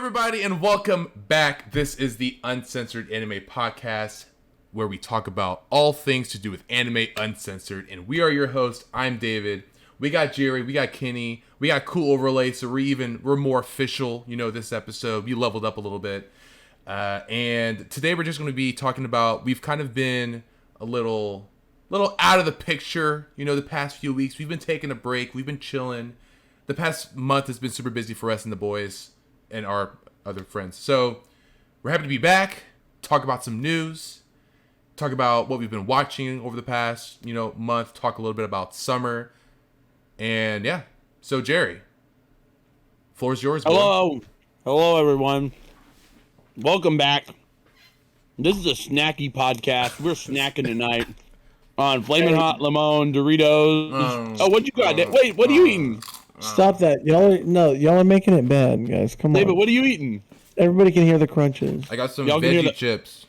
everybody, and welcome back. This is the Uncensored Anime Podcast, where we talk about all things to do with anime uncensored. And we are your hosts. I'm David. We got Jerry. We got Kenny. We got cool overlay, so we're more official. This episode we leveled up a little bit. And today we're just going to be talking about. We've kind of been a little out of the picture. The past few weeks we've been taking a break. We've been chilling. The past month has been super busy for us and the boys and our other friends. So we're happy to be back, talk about some news, talk about what we've been watching over the past, month, talk a little bit about summer. And yeah. So Jerry, floor's yours, boy. Hello everyone. Welcome back. This is a snacky podcast. We're snacking tonight on Flamin' Hot Limon, Doritos. What you got? Wait, what are you eating? Stop that. Y'all are making it bad, guys. Come on. David, what are you eating? Everybody can hear the crunches. I got some veggie chips.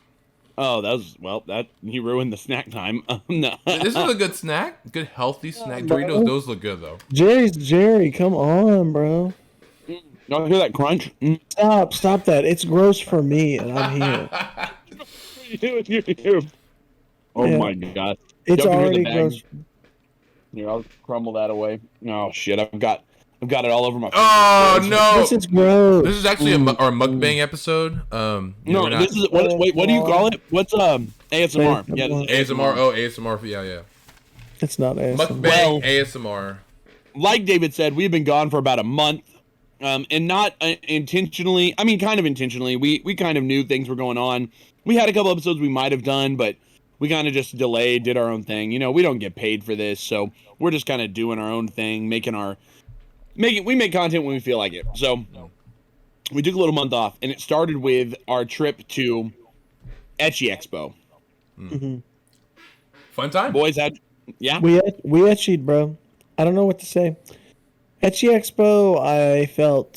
Oh, that you ruined the snack time. No. This is a good snack. Good healthy snack. Doritos, those look good though. Jerry, come on, bro. Y'all hear that crunch? Stop that. It's gross for me, and I'm here. Oh my god. It's already gross. Here, I'll crumble that away. Oh shit, I've got it all over my face. Oh no. This is gross. This is actually our mukbang episode. This is what do you call it? What's ASMR? Yeah, ASMR. Oh, ASMR. Yeah. It's not ASMR. Mukbang ASMR. Like David said, we've been gone for about a month. And not intentionally. I mean, kind of intentionally. We kind of knew things were going on. We had a couple episodes we might have done, but we kind of just delayed, did our own thing. We don't get paid for this, so we're just kind of doing our own thing, we make content when we feel like it. So we took a little month off, and it started with our trip to Ecchi Expo. Mm-hmm. Fun time. Boys had, yeah. We Ecchi'd, bro. I don't know what to say. Ecchi Expo, I feel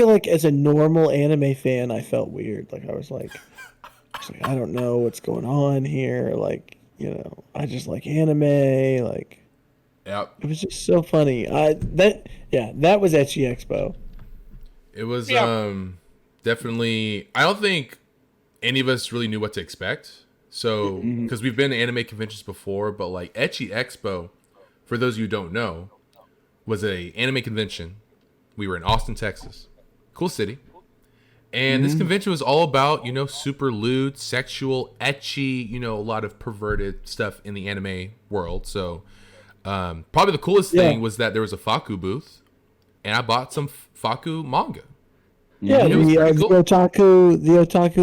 like as a normal anime fan, I felt weird. I was like, I don't know what's going on here. I just like anime. Yep. It was just so funny. That was Ecchi Expo. It was definitely. I don't think any of us really knew what to expect. So because we've been to anime conventions before, but Ecchi Expo, for those of you who don't know, was a anime convention. We were in Austin, Texas. Cool city. And this convention was all about, super lewd, sexual, ecchi, a lot of perverted stuff in the anime world. So probably the coolest thing was that there was a Faku booth, and I bought some Faku manga. Yeah, the otaku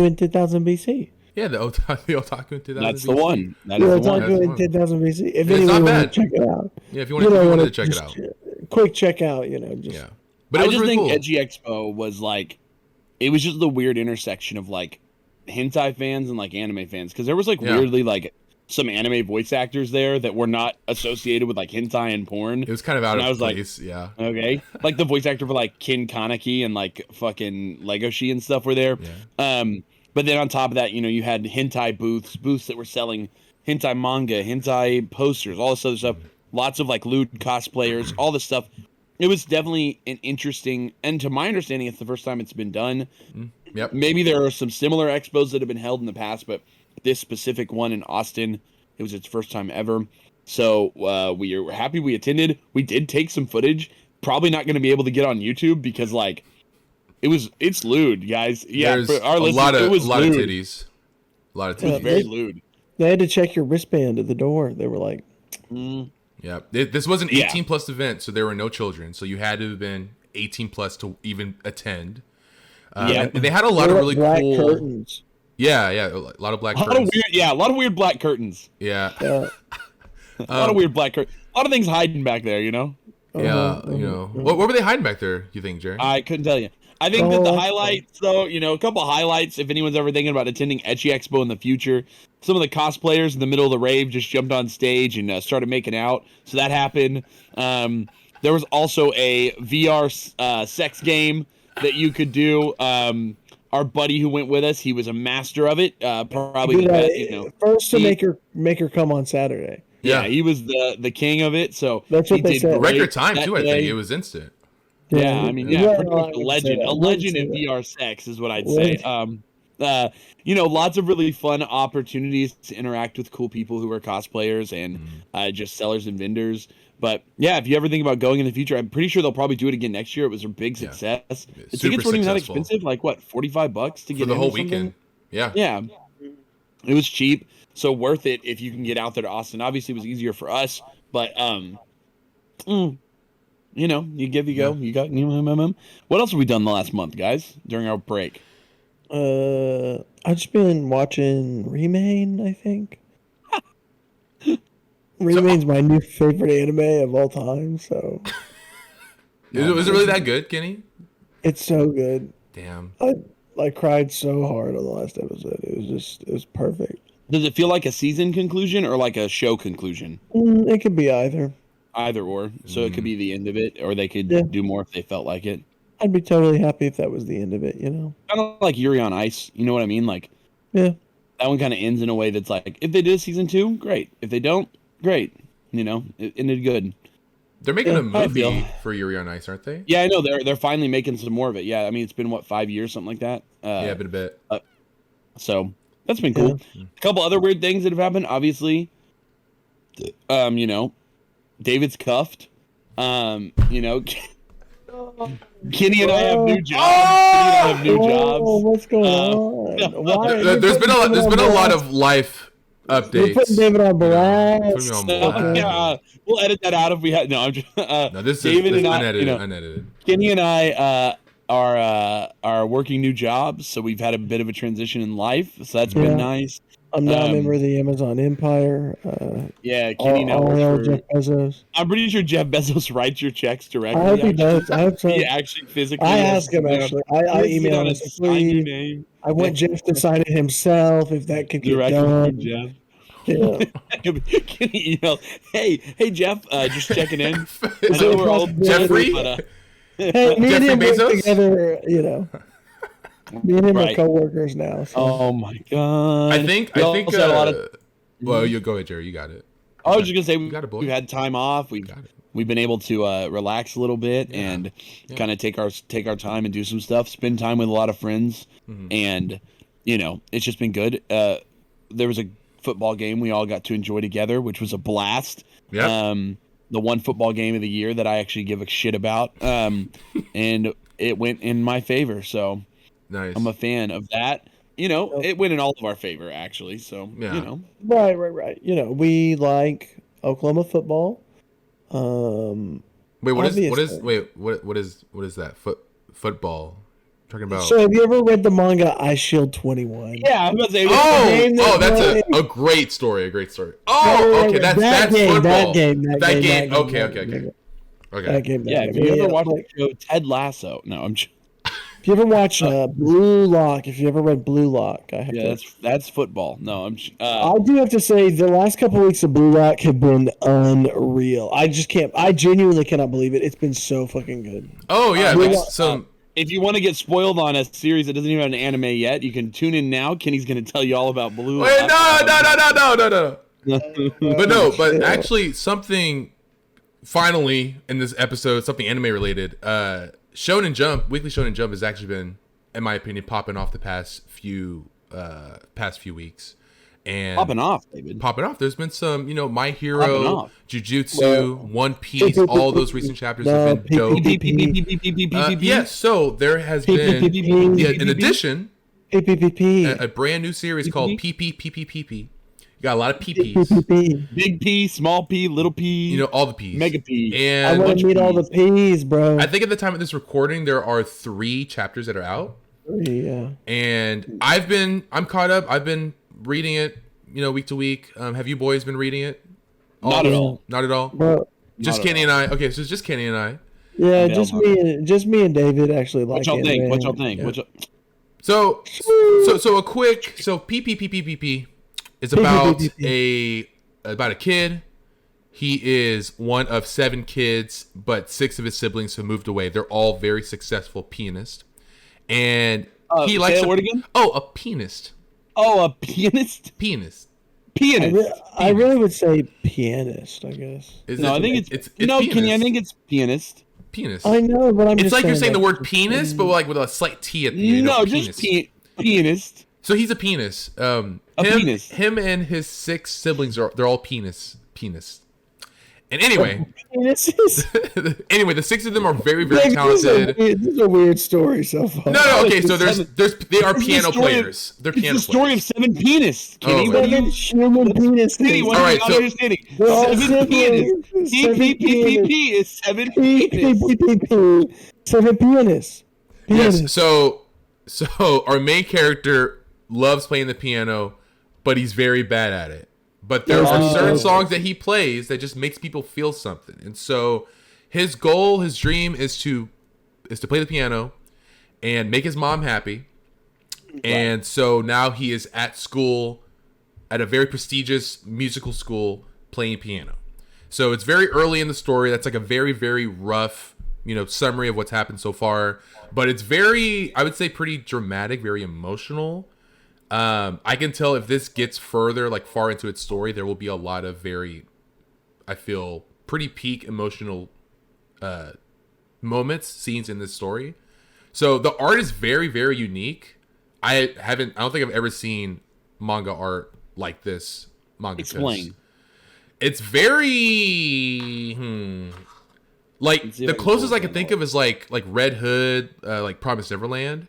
in 2000 BC. Yeah, the otaku in 2000 That's BC. The one. That is the otaku in 2000 BC. If anyone wants to check it out. Yeah, if you wanted to check it out. Quick check out, Yeah. But I was just really think cool. Ecchi Expo was it was just the weird intersection of hentai fans and anime fans, because there was weirdly some anime voice actors there that were not associated with hentai and porn. It was kind of out of place. Yeah. Okay. The voice actor for Kin Kaneki and fucking Legoshi and stuff were there. Yeah. But then on top of that, you had hentai booths that were selling hentai manga, hentai posters, all this other stuff. Lots of lewd cosplayers, all this stuff. It was definitely an interesting, and to my understanding, it's the first time it's been done. Yep. Maybe there are some similar expos that have been held in the past, but this specific one in Austin, it was its first time ever. So we were happy we attended. We did take some footage. Probably not going to be able to get on YouTube because it's lewd, guys. Yeah, there's for our a lot of lewd. titties. A lot of It was titties. very lewd. They had to check your wristband at the door. They were like, Yeah, this was an 18 plus event, so there were no children. So you had to have been 18 plus to even attend. And they had a lot of really black cool curtains. Yeah, a lot of black curtains. A lot of weird black curtains. Yeah. A lot of weird black curtains. A lot of things hiding back there, Yeah, What were they hiding back there, you think, Jerry? I couldn't tell you. I think that the highlights, though, a couple of highlights, if anyone's ever thinking about attending Ecchi Expo in the future, some of the cosplayers in the middle of the rave just jumped on stage and started making out. So that happened. There was also a VR sex game that you could do. Our buddy who went with us, he was a master of it. Probably first to make her come on Saturday. Yeah, he was the king of it. So that's what they said. Record time too. I think it was instant. Yeah, I mean, Yeah, pretty much a legend. A legend in VR sex is what I'd say. Lots of really fun opportunities to interact with cool people who are cosplayers and just sellers and vendors. But yeah, if you ever think about going in the future, I'm pretty sure they'll probably do it again next year. It was a big success. The tickets weren't even that expensive, like what, $45 to get for the in whole or something? weekend. Yeah. Yeah. It was cheap, so worth it if you can get out there to Austin. Obviously, it was easier for us, but you give, you go. You got What else have we done the last month, guys, during our break? I've just been watching Remain, I think. Remain's my new favorite anime of all time, so. Is it really that good, Kenny? It's so good. Damn. I cried so hard on the last episode. It was perfect. Does it feel like a season conclusion or like a show conclusion? It could be either. Either or. So it could be the end of it, or they could do more if they felt like it. I'd be totally happy if that was the end of it, you know? Kind of like Yuri on Ice. You know what I mean? Like, yeah. That one kind of ends in a way that's like, if they did season 2, great. If they don't, great. It ended good. They're making a movie for Yuri on Ice, aren't they? Yeah, I know. They're finally making some more of it. Yeah, I mean, it's been, 5 years, something like that? Yeah, been a bit. So, that's been cool. Yeah. A couple other weird things that have happened, obviously. David's cuffed. Kenny and I have new jobs. What's going on? There's been a lot of life updates. We're putting David on blast. Yeah, we'll edit that out if we had. No, I'm just. No, this David is and unedited. Kenny and I are working new jobs, so we've had a bit of a transition in life. So that's been nice. I'm now a member of the Amazon Empire. Kenny now works for Jeff Bezos. I'm pretty sure Jeff Bezos writes your checks directly. I hope he does. I hope so. He actually physically. I asked him actually. I emailed him. Please. I want Jeff to sign it himself if that could get done. Jeff. Yeah. Kenny email. Hey Jeff, just checking in. I know we're all Jeffrey. Hey, me and him work together. Me and him are co-workers now. So. Oh my god! I think. A lot of. Well, you go ahead, Jerry. You got it. I was just gonna say we've had time off. We've been able to relax a little bit and kind of take our time and do some stuff. Spend time with a lot of friends, and it's just been good. There was a football game we all got to enjoy together, which was a blast. Yeah. The one football game of the year that I actually give a shit about, and it went in my favor. So. Nice. I'm a fan of that. It went in all of our favor, actually. So, Right. We like Oklahoma football. Wait, what is that? Football? Talking about. So, have you ever read the manga Ice Shield 21? Yeah, I'm about to say. That's a great story. A great story. Oh, okay. That's football. That game. Okay. That game. Yeah. If you ever watched the show Ted Lasso, no, I'm. If you ever watch Blue Lock, if you ever read Blue Lock, that's football. No, I'm. I do have to say the last couple of weeks of Blue Lock have been unreal. I just can't. I genuinely cannot believe it. It's been so fucking good. Oh yeah, if you want to get spoiled on a series that doesn't even have an anime yet, you can tune in now. Kenny's going to tell you all about Blue Lock. Wait, no. But actually, something finally in this episode, something anime related. Shonen Jump, Weekly Shonen Jump has actually been, in my opinion, popping off the past few weeks. And popping off, David. Popping off. There's been some, My Hero, Jujutsu, One Piece, all those recent chapters have been dope. Yes, so there has been, in addition, a brand new series called PP. You got a lot of PPs. Big P, small P, little P. All the Ps. Mega P. And I want to meet all the Ps, bro. I think at the time of this recording, there are 3 chapters that are out. Yeah. And I'm caught up. I've been reading it, week to week. Have you boys been reading it? Not at all. Not at all? Bro, just Kenny and I. Okay, so it's just Kenny and I. Yeah, just me and David actually like it. What y'all think? Yeah. So a quick PP. It's about a kid. He is one of 7 kids, but 6 of his siblings have moved away. They're all very successful pianists, and he likes that word again. Oh, a pianist. Oh, a pianist. Pianist. I really would say pianist. I guess. I think it's no. Kenny, I think it's pianist. Penis. I know, but I'm It's just like you're saying the like, word penis, but like with a slight T at the end. No, Penis. just pianist. So he's a penis. Penis. Him and his 6 siblings they're all penis. And anyway, penises. anyway, the 6 of them are very, very talented. This is a weird story so far. No. Okay, so they are piano players. They're piano It's the story players. of 7 penis. Kenny, Oh, what do you? Human penis. Kenny, what All are right, you not so- understanding? They're all 7 penis. siblings. 7 PPPP is 7 penis. 7 penis. Yes. So our main character loves playing the piano, but he's very bad at it. But there are certain songs that he plays that just makes people feel something. And so his goal, his dream is to play the piano and make his mom happy. And so now he is at school, at a very prestigious musical school, playing piano. So it's very early in the story. That's like a very, very rough, summary of what's happened so far. But it's very, I would say, pretty dramatic, very emotional. I can tell if this gets further, like far into its story, there will be a lot of I feel, pretty peak emotional moments, scenes in this story. So the art is very, very unique. I don't think I've ever seen manga art like this. Explain. It's very like the closest I can think of is like Red Hood, like Promised Neverland.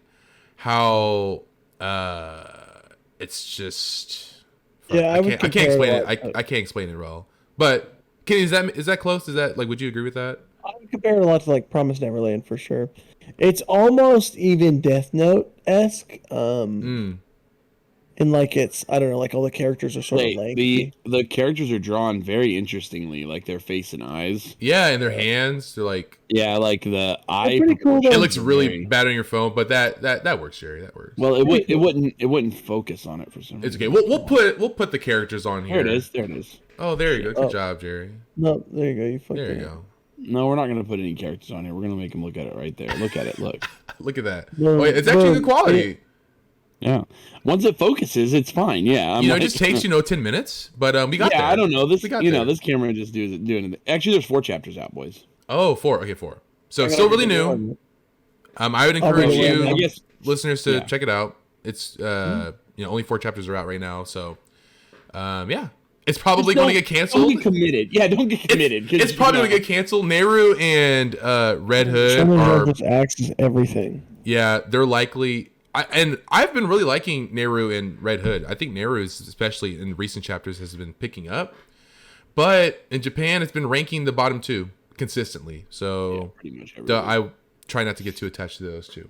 How it's just I can't explain it. I can't explain it well. But Kenny, is that close? Is that like, would you agree with that? I would compare it a lot to like Promised Neverland for sure. It's almost even Death Note-esque. And like it's, I don't know, like all the characters are sort of lengthy. The characters are drawn very interestingly, like their face and eyes. Yeah, and their hands. They're like like the eye. pretty cool, though. It looks really bad on your phone, but that works, Jerry. That works. Well, it wouldn't focus on it for some reason. It's okay. We'll put the characters on here. There it is. Oh, there you go. Good job, Jerry. No, there you go. There you go. No, we're not going to put any characters on here. We're going to make them look at it right there. Look at it. Look. Look at that. No, it's actually good quality. Yeah. Once it focuses, it's fine. Yeah. It just takes 10 minutes, but we got there. Yeah, I don't know. This there. This camera just doing it. Actually, there's 4 chapters out, boys. Oh, 4. Okay, 4. So it's still really new. I would encourage you listeners to check it out. It's only 4 chapters are out right now, so yeah. It's probably going to get canceled. Don't get committed. Yeah, don't get committed. It's probably going to get canceled. Neru and Red Hood are just acts as everything. Yeah, they're likely. And I've been really liking Neru and Red Hood. I think Neru, especially in recent chapters, has been picking up. But in Japan, it's been ranking the bottom 2 consistently. So pretty much I try not to get too attached to those 2.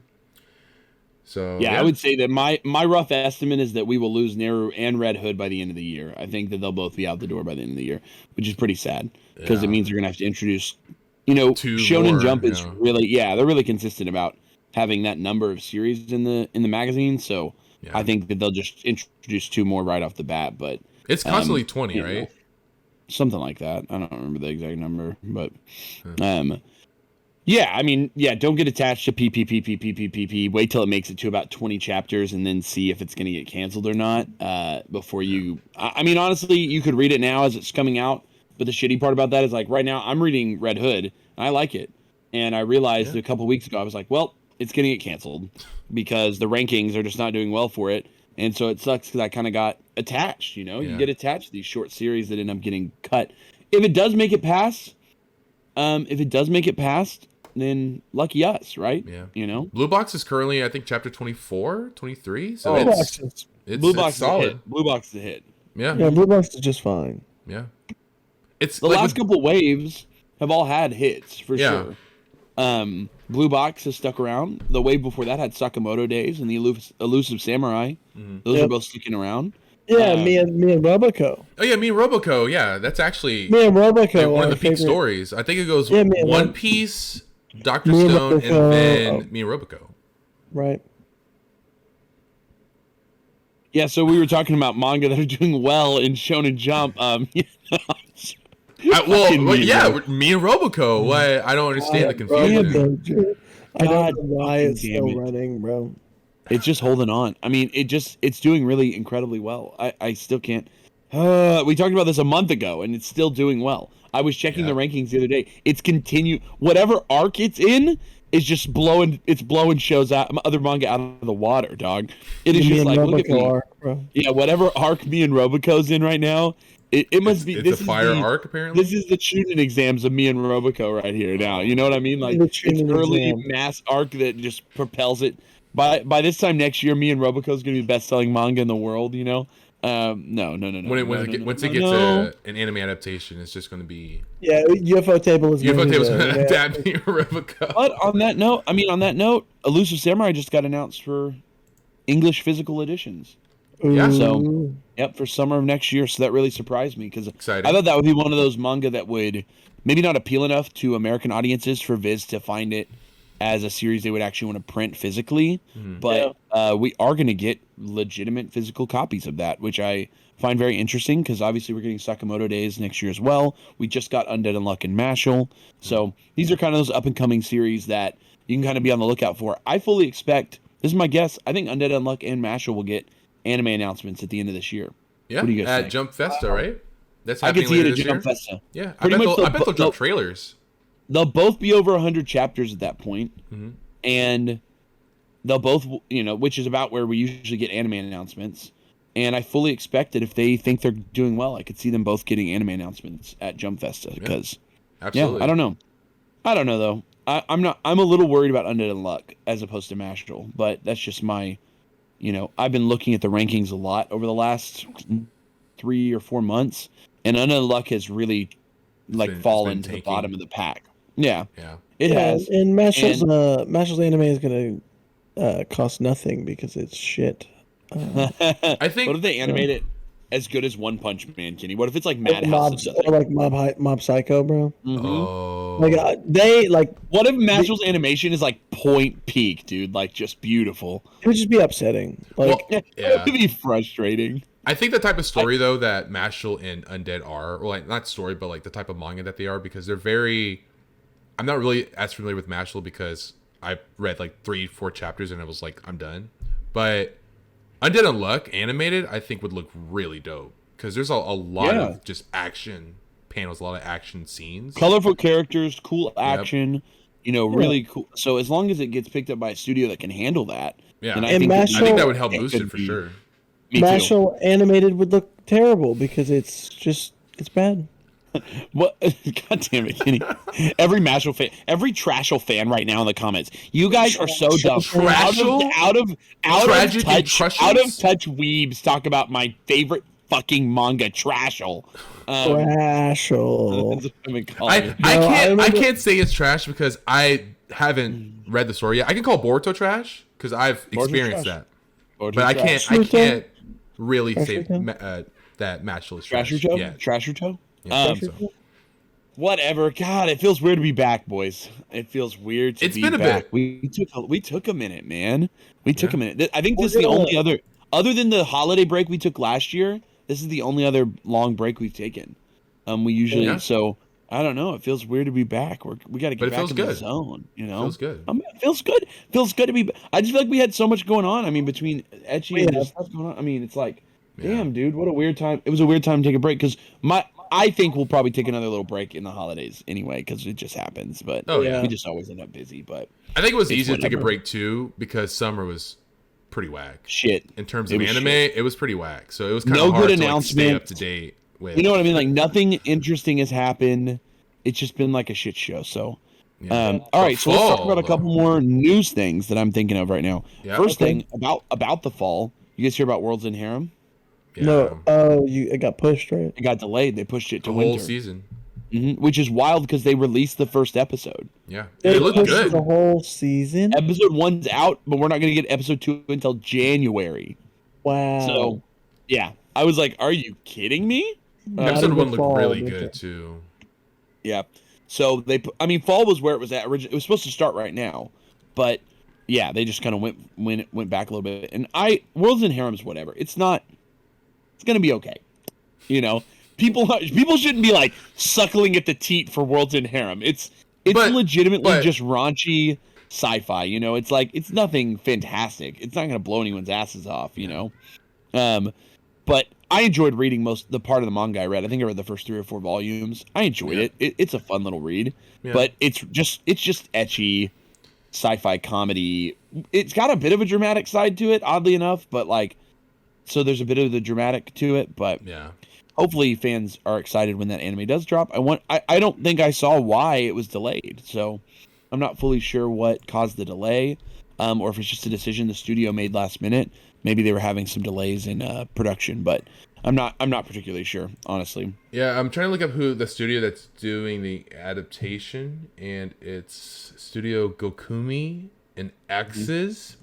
So I would say that my rough estimate is that we will lose Neru and Red Hood by the end of the year. I think that they'll both be out the door by the end of the year, which is pretty sad because it means they're gonna have to introduce. 2 Shonen more, Jump is really they're really consistent about having that number of series in the magazine. So I think that they'll just introduce 2 more right off the bat. But it's constantly 20, right? Something like that. I don't remember the exact number, but don't get attached to PPP. Wait till it makes it to about 20 chapters and then see if it's going to get canceled or not before you... I mean, honestly, you could read it now as it's coming out, but the shitty part about that is, like, right now I'm reading Red Hood, and I like it. And I realized a couple weeks ago, I was like, well, it's going to get canceled because the rankings are just not doing well for it. And so it sucks because I kind of got attached, You get attached to these short series that end up getting cut. If it does make it past... then lucky us, right? Yeah. Blue Box is currently, I think, chapter 24, 23. So it's Blue Box solid. is a hit. Blue Box is a hit. Yeah. Yeah, Blue Box is just fine. Yeah. It's the last couple waves have all had hits for sure. Blue Box has stuck around. The wave before that had Sakamoto Days and the Elusive Samurai. Mm-hmm. Those are both sticking around. Yeah, me and Roboco. Oh yeah, me and Roboco. Yeah, that's actually me and Roboco one of the peak stories. I think it goes One Piece, Dr. Stone, and then me and Roboco. Right. Yeah, so we were talking about manga that are doing well in Shonen Jump. Me and Roboco. Why? I don't understand the confusion. I don't know why it's still running, bro. It's just holding on. I mean, it's doing really incredibly well. I still can't. We talked about this a month ago, and it's still doing well. I was checking the rankings the other day. It's whatever arc it's in is just blowing shows out other manga out of the water, dog. It is just like, look at me. Arc, bro. Yeah, whatever arc me and Roboco's in right now, it must be. It's a fire arc, apparently. This is the Shonen exams of me and Roboco right here now. You know what I mean? Like, it's early mass arc that just propels it. By this time next year, me and Roboco is going to be the best-selling manga in the world, you know? No. Once it gets an anime adaptation, it's just going to be... Yeah, UFO Table is going to adapt me and Roboco. But on that note, Elusive Samurai just got announced for English physical editions. Yeah. So, for summer of next year. So that really surprised me because I thought that would be one of those manga that would maybe not appeal enough to American audiences for Viz to find it as a series they would actually want to print physically. But we are going to get legitimate physical copies of that, which I find very interesting because obviously we're getting Sakamoto Days next year as well. We just got Undead Unluck and Mashal. So these are kind of those up-and-coming series that you can kind of be on the lookout for. I fully expect, this is my guess, I think Undead Unluck and Mashal will get anime announcements at the end of this year. Yeah, what do you guys at think? Jump Festa, right? That's happening later this year. I could see it at Jump Festa. Yeah, I bet they'll drop trailers. They'll both be over 100 chapters at that point, and they'll both, which is about where we usually get anime announcements. And I fully expect that if they think they're doing well, I could see them both getting anime announcements at Jump Festa. Because, absolutely. I don't know though. I'm a little worried about Undead Unluck as opposed to Mashal, but that's just my, I've been looking at the rankings a lot over the last 3 or 4 months, and Undead Unluck has really fallen to the bottom of the pack. Yeah. It has. And Mashal's anime is gonna cost nothing because it's shit. I think. What if they animate it as good as One Punch Man, Kenny? What if it's like Madhouse or like Mob Psycho, bro? Oh. What if Mashal's animation is like Point Peak, dude? Like just beautiful. It would just be upsetting. It would be frustrating. I think the type of story though that Mashal and Undead are, or like not story, but like the type of manga that they are, because they're very. I'm not really as familiar with Mashal because I read like 3-4 chapters and I was like, I'm done. But Undead Unluck animated, I think would look really dope because there's a lot of just action panels, a lot of action scenes, colorful characters, cool action, really cool. So as long as it gets picked up by a studio that can handle that, then I think that would help boost it for sure. Mashal animated would look terrible because it's bad. What? God damn it, Kenny! Every Mashal fan, every Trashal fan right now in the comments, you guys are so dumb. Out of touch weebs talk about my favorite fucking manga, Trashal. Trashal. I can't say it's trash because I haven't read the story yet. I can call Boruto trash because I've experienced that, but I can't really say that Mashal is trash. Trashuto? Whatever. God, it feels weird to be back, boys. It feels weird to be back. It's been a bit. We took a minute, man. We took a minute. I think this is the only other than the holiday break we took last year. This is the only other long break we've taken. We usually so I don't know. It feels weird to be back. We got to get back in the zone. Feels good. It feels good. Feels good to be. I just feel like we had so much going on. I mean, between Ecchi and stuff going on. I mean, it's like, damn, dude, what a weird time. It was a weird time to take a break because I think we'll probably take another little break in the holidays anyway because it just happens. But we just always end up busy. But I think it was easy to take a break too because summer was pretty whack. Shit. In terms of anime, it was pretty whack. So it was kind of hard to stay up to date with. You know what I mean? Like nothing interesting has happened. It's just been like a shit show. So, all right. So let's talk about a couple more news things that I'm thinking of right now. Yeah, First thing about the fall. You guys hear about World's End Harem? Yeah. No. It got pushed, right? It got delayed. They pushed it to the winter. whole season. Which is wild because they released the first episode. Yeah, it looked good. The whole season. Episode 1's out, but we're not going to get episode 2 until January. Wow. So, yeah, I was like, "Are you kidding me?" Episode 1 looked really good too. Yeah. So fall was where it was at originally. It was supposed to start right now, but yeah, they just kind of went back a little bit. And World's End Harem's whatever. It's not. It's gonna be okay. People shouldn't be like suckling at the teat for World's End Harem. It's legitimately just raunchy sci-fi. It's like it's nothing fantastic. It's not gonna blow anyone's asses off. But I enjoyed reading the part of the manga I read. I think I read the first 3 or 4 volumes. I enjoyed it. It's a fun little read, but it's just ecchi sci-fi comedy. It's got a bit of a dramatic side to it, oddly enough, but like, so there's a bit of the dramatic to it, but hopefully fans are excited when that anime does drop. I don't think I saw why it was delayed, so I'm not fully sure what caused the delay, or if it's just a decision the studio made last minute. Maybe they were having some delays in production, but I'm not particularly sure, honestly. Yeah, I'm trying to look up who the studio that's doing the adaptation, and it's Studio Gokumi and X's.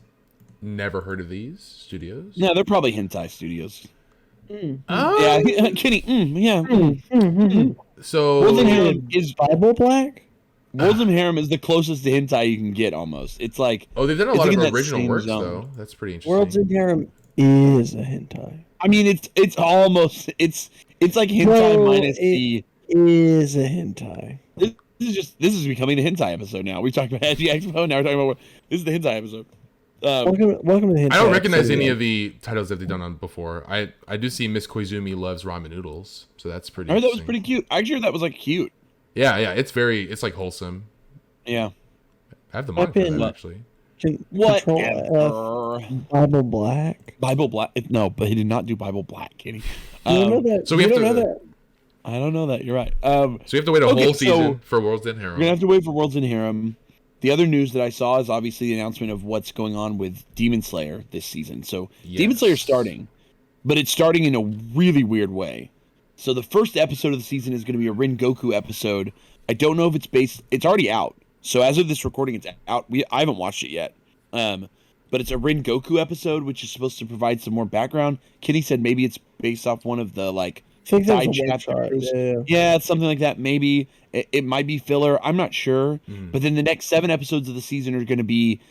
Never heard of these studios. No, they're probably hentai studios. Oh, yeah, Kenny. So Worlds and Harem is Bible Black. Worlds and Harem is the closest to hentai you can get, almost. It's like they've done a lot of original works though. That's pretty interesting. Worlds and Harem is a hentai. I mean, it's almost it's like hentai minus the is a hentai. This is becoming the hentai episode now. We talked about Ecchi Expo. Now we're talking about this is the hentai episode. Welcome to the hentai. I don't recognize any of the titles that they've done on before. I do see Miss Koizumi loves ramen noodles, so that's pretty. I heard that was pretty cute. I actually heard that was like cute. Yeah, it's like wholesome. Yeah, I have the manga for that actually. What? Bible Black. Bible Black? No, but he did not do Bible Black, Kenny. You don't know that. So we have to. Know that. I don't know that. You're right. So we have to wait a whole season for Worlds and Harem. We're gonna have to wait for Worlds and Harem. The other news that I saw is obviously the announcement of what's going on with Demon Slayer this season. So Demon Slayer starting, but it's starting in a really weird way. So the first episode of the season is going to be a Rengoku episode. I don't know if it's already out. So as of this recording, it's out. I haven't watched it yet. But it's a Rengoku episode, which is supposed to provide some more background. Kenny said maybe it's based off one of the side chapters. Yeah, it's something like that. Maybe it might be filler. I'm not sure. But then the next 7 episodes of the season are going to be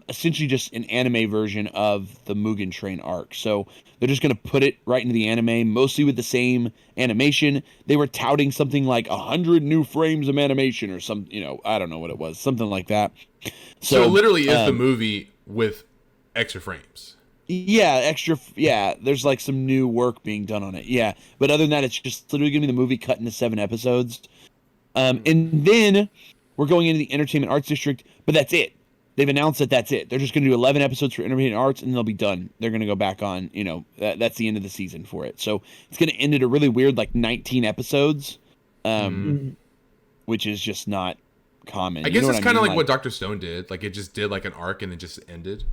essentially just an anime version of the Mugen Train arc. So they're just going to put it right into the anime, mostly with the same animation. They were touting something like 100 new frames of animation or some, I don't know what it was, something like that. So it literally is the movie with extra frames. Yeah, there's like some new work being done on it. Yeah, but other than that, it's just literally going to be the movie cut into 7 episodes. And then we're going into the Entertainment Arts District, but that's it. They've announced that that's it. They're just going to do 11 episodes for Entertainment Arts, and they'll be done. They're going to go back on, that's the end of the season for it. So it's going to end at a really weird, 19 episodes, which is just not common. I guess it's kind of like what Dr. Stone did. Like, it just did an arc, and it just ended.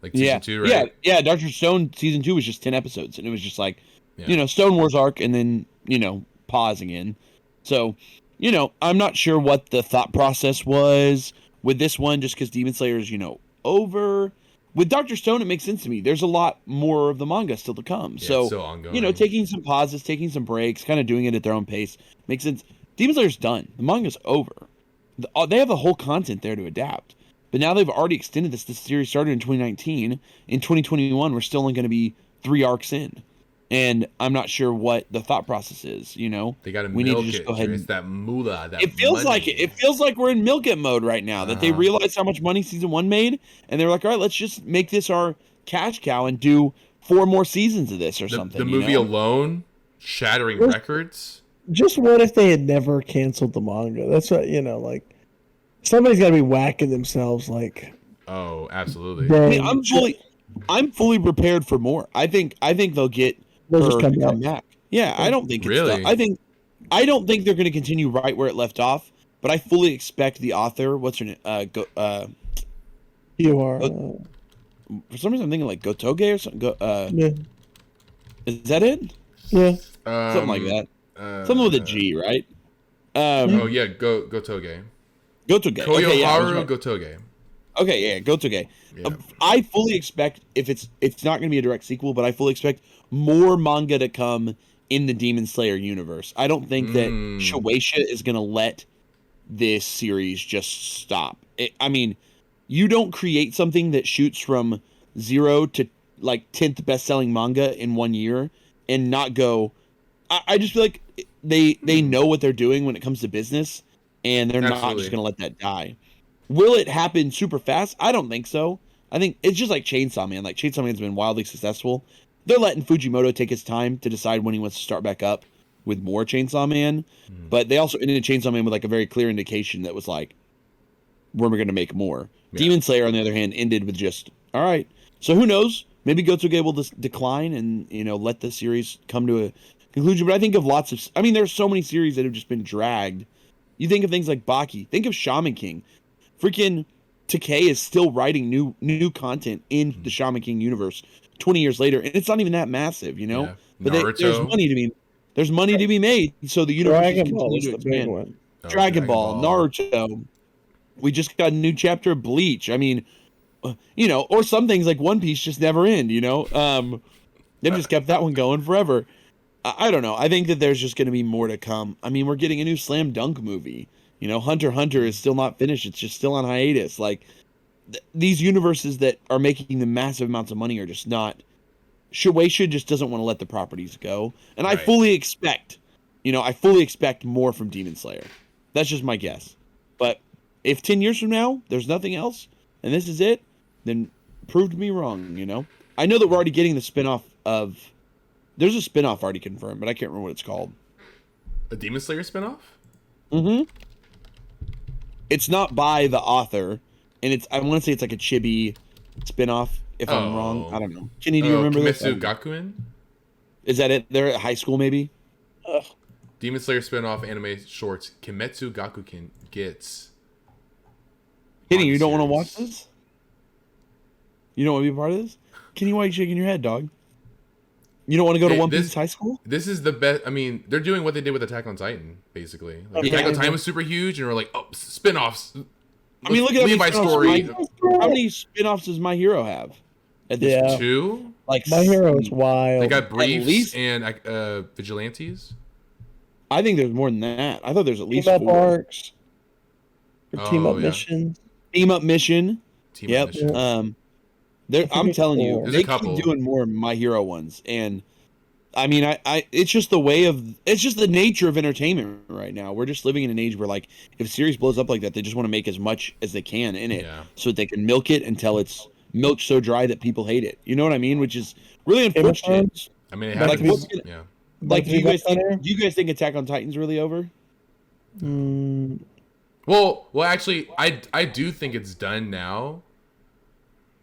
Like season 2, right? Yeah. Dr. Stone season 2 was just 10 episodes, and it was just Stone Wars arc, and then, pause again. So, I'm not sure what the thought process was with this one, just because Demon Slayer is, over. With Dr. Stone, it makes sense to me. There's a lot more of the manga still to come. Yeah, so, it's still ongoing. Taking some pauses, taking some breaks, kind of doing it at their own pace makes sense. Demon Slayer's done. The manga's over. They have the whole content there to adapt. But now they've already extended this. This series started in 2019. In 2021, we're still only going to be 3 arcs in. And I'm not sure what the thought process is, They got to milk it. Go ahead. It's that moolah, that it feels money. like it. It feels like we're in milk it mode right now. That they realized how much money season 1 made, and they were like, all right, let's just make this our cash cow and do 4 more seasons of this or something. The movie alone, shattering records. Just what if they had never canceled the manga? That's what, somebody's got to be whacking themselves Oh, absolutely. I mean, I'm fully prepared for more. I think they'll get they'll just come back. Yeah, I don't think really. I don't think they're going to continue right where it left off. But I fully expect the author. What's her name? You are. For some reason, I'm thinking Gotoge or something. Yeah. Is that it? Yeah. Something like that. Something with a G, right? Gotoge. Gotoge. Koyoharu Gotoge. Okay, yeah, Gotoge. Yeah. I fully expect it's not going to be a direct sequel, but I fully expect more manga to come in the Demon Slayer universe. I don't think that Shueisha is going to let this series just stop. I mean, you don't create something that shoots from 0 to 10th best-selling manga in 1 year and not go. I just feel like they know what they're doing when it comes to business, and they're not just going to let that die. Will it happen super fast? I don't think so. I think it's just like Chainsaw Man. Chainsaw Man's been wildly successful, they're letting Fujimoto take his time to decide when he wants to start back up with more Chainsaw Man. But they also ended Chainsaw Man with like a very clear indication that was like, we're going to make more. Yeah. Demon Slayer, on the other hand, ended with just, all right. So who knows? Maybe Gotsuge will just decline and, let the series come to a conclusion. But I think of there's so many series that have just been dragged. You think of things like Baki. Think of Shaman King. Freaking Takei is still writing new content in the Shaman King universe 20 years later, and it's not even that massive, Yeah. But there's money to be made, so the universe continues to expand. Dragon Ball, Naruto. We just got a new chapter of Bleach. I mean, or some things like One Piece just never end. They've just kept that one going forever. I don't know. I think that there's just going to be more to come. I mean, we're getting a new Slam Dunk movie. Hunter x Hunter is still not finished. It's just still on hiatus. Like, these universes that are making the massive amounts of money are just not... Shueisha just doesn't want to let the properties go. And right. I fully expect more from Demon Slayer. That's just my guess. But if 10 years from now, there's nothing else, and this is it, then prove me wrong, I know that we're already getting the spinoff of... There's a spinoff already confirmed, but I can't remember what it's called. A Demon Slayer spinoff? Mm-hmm. It's not by the author, and I want to say it's like a chibi spinoff, if I'm wrong. I don't know. Kenny, do you remember Kimetsu Gakuen? Is that it? They're at high school, maybe? Demon Slayer spinoff anime shorts. Kimetsu Gakuen gets... Kenny, you don't want to watch this? You don't want to be a part of this? Kenny, why are you shaking your head, dog? You don't want to go to One Piece high school? This is the best. I mean, they're doing what they did with Attack on Titan, basically. Like, Attack on Titan was super huge, and we're like, oh, spin-offs. Look at Levi's story. How many spin-offs does My Hero have? At this 2? Like, My Hero is wild. They got Briefs and Vigilantes. I think there's more than that. I thought there's at least 4. Arcs. Team Up Mission. Team Up Mission. Team Up Mission. I'm telling you, they keep doing more My Hero ones, and I mean, it's just the nature of entertainment right now. We're just living in an age where, like, if a series blows up like that, they just want to make as much as they can in it, so that they can milk it until it's milked so dry that people hate it. You know what I mean? Which is really unfortunate. I mean, it happens. Like, do you guys think Attack on Titan's really over? Well, actually, I do think it's done now.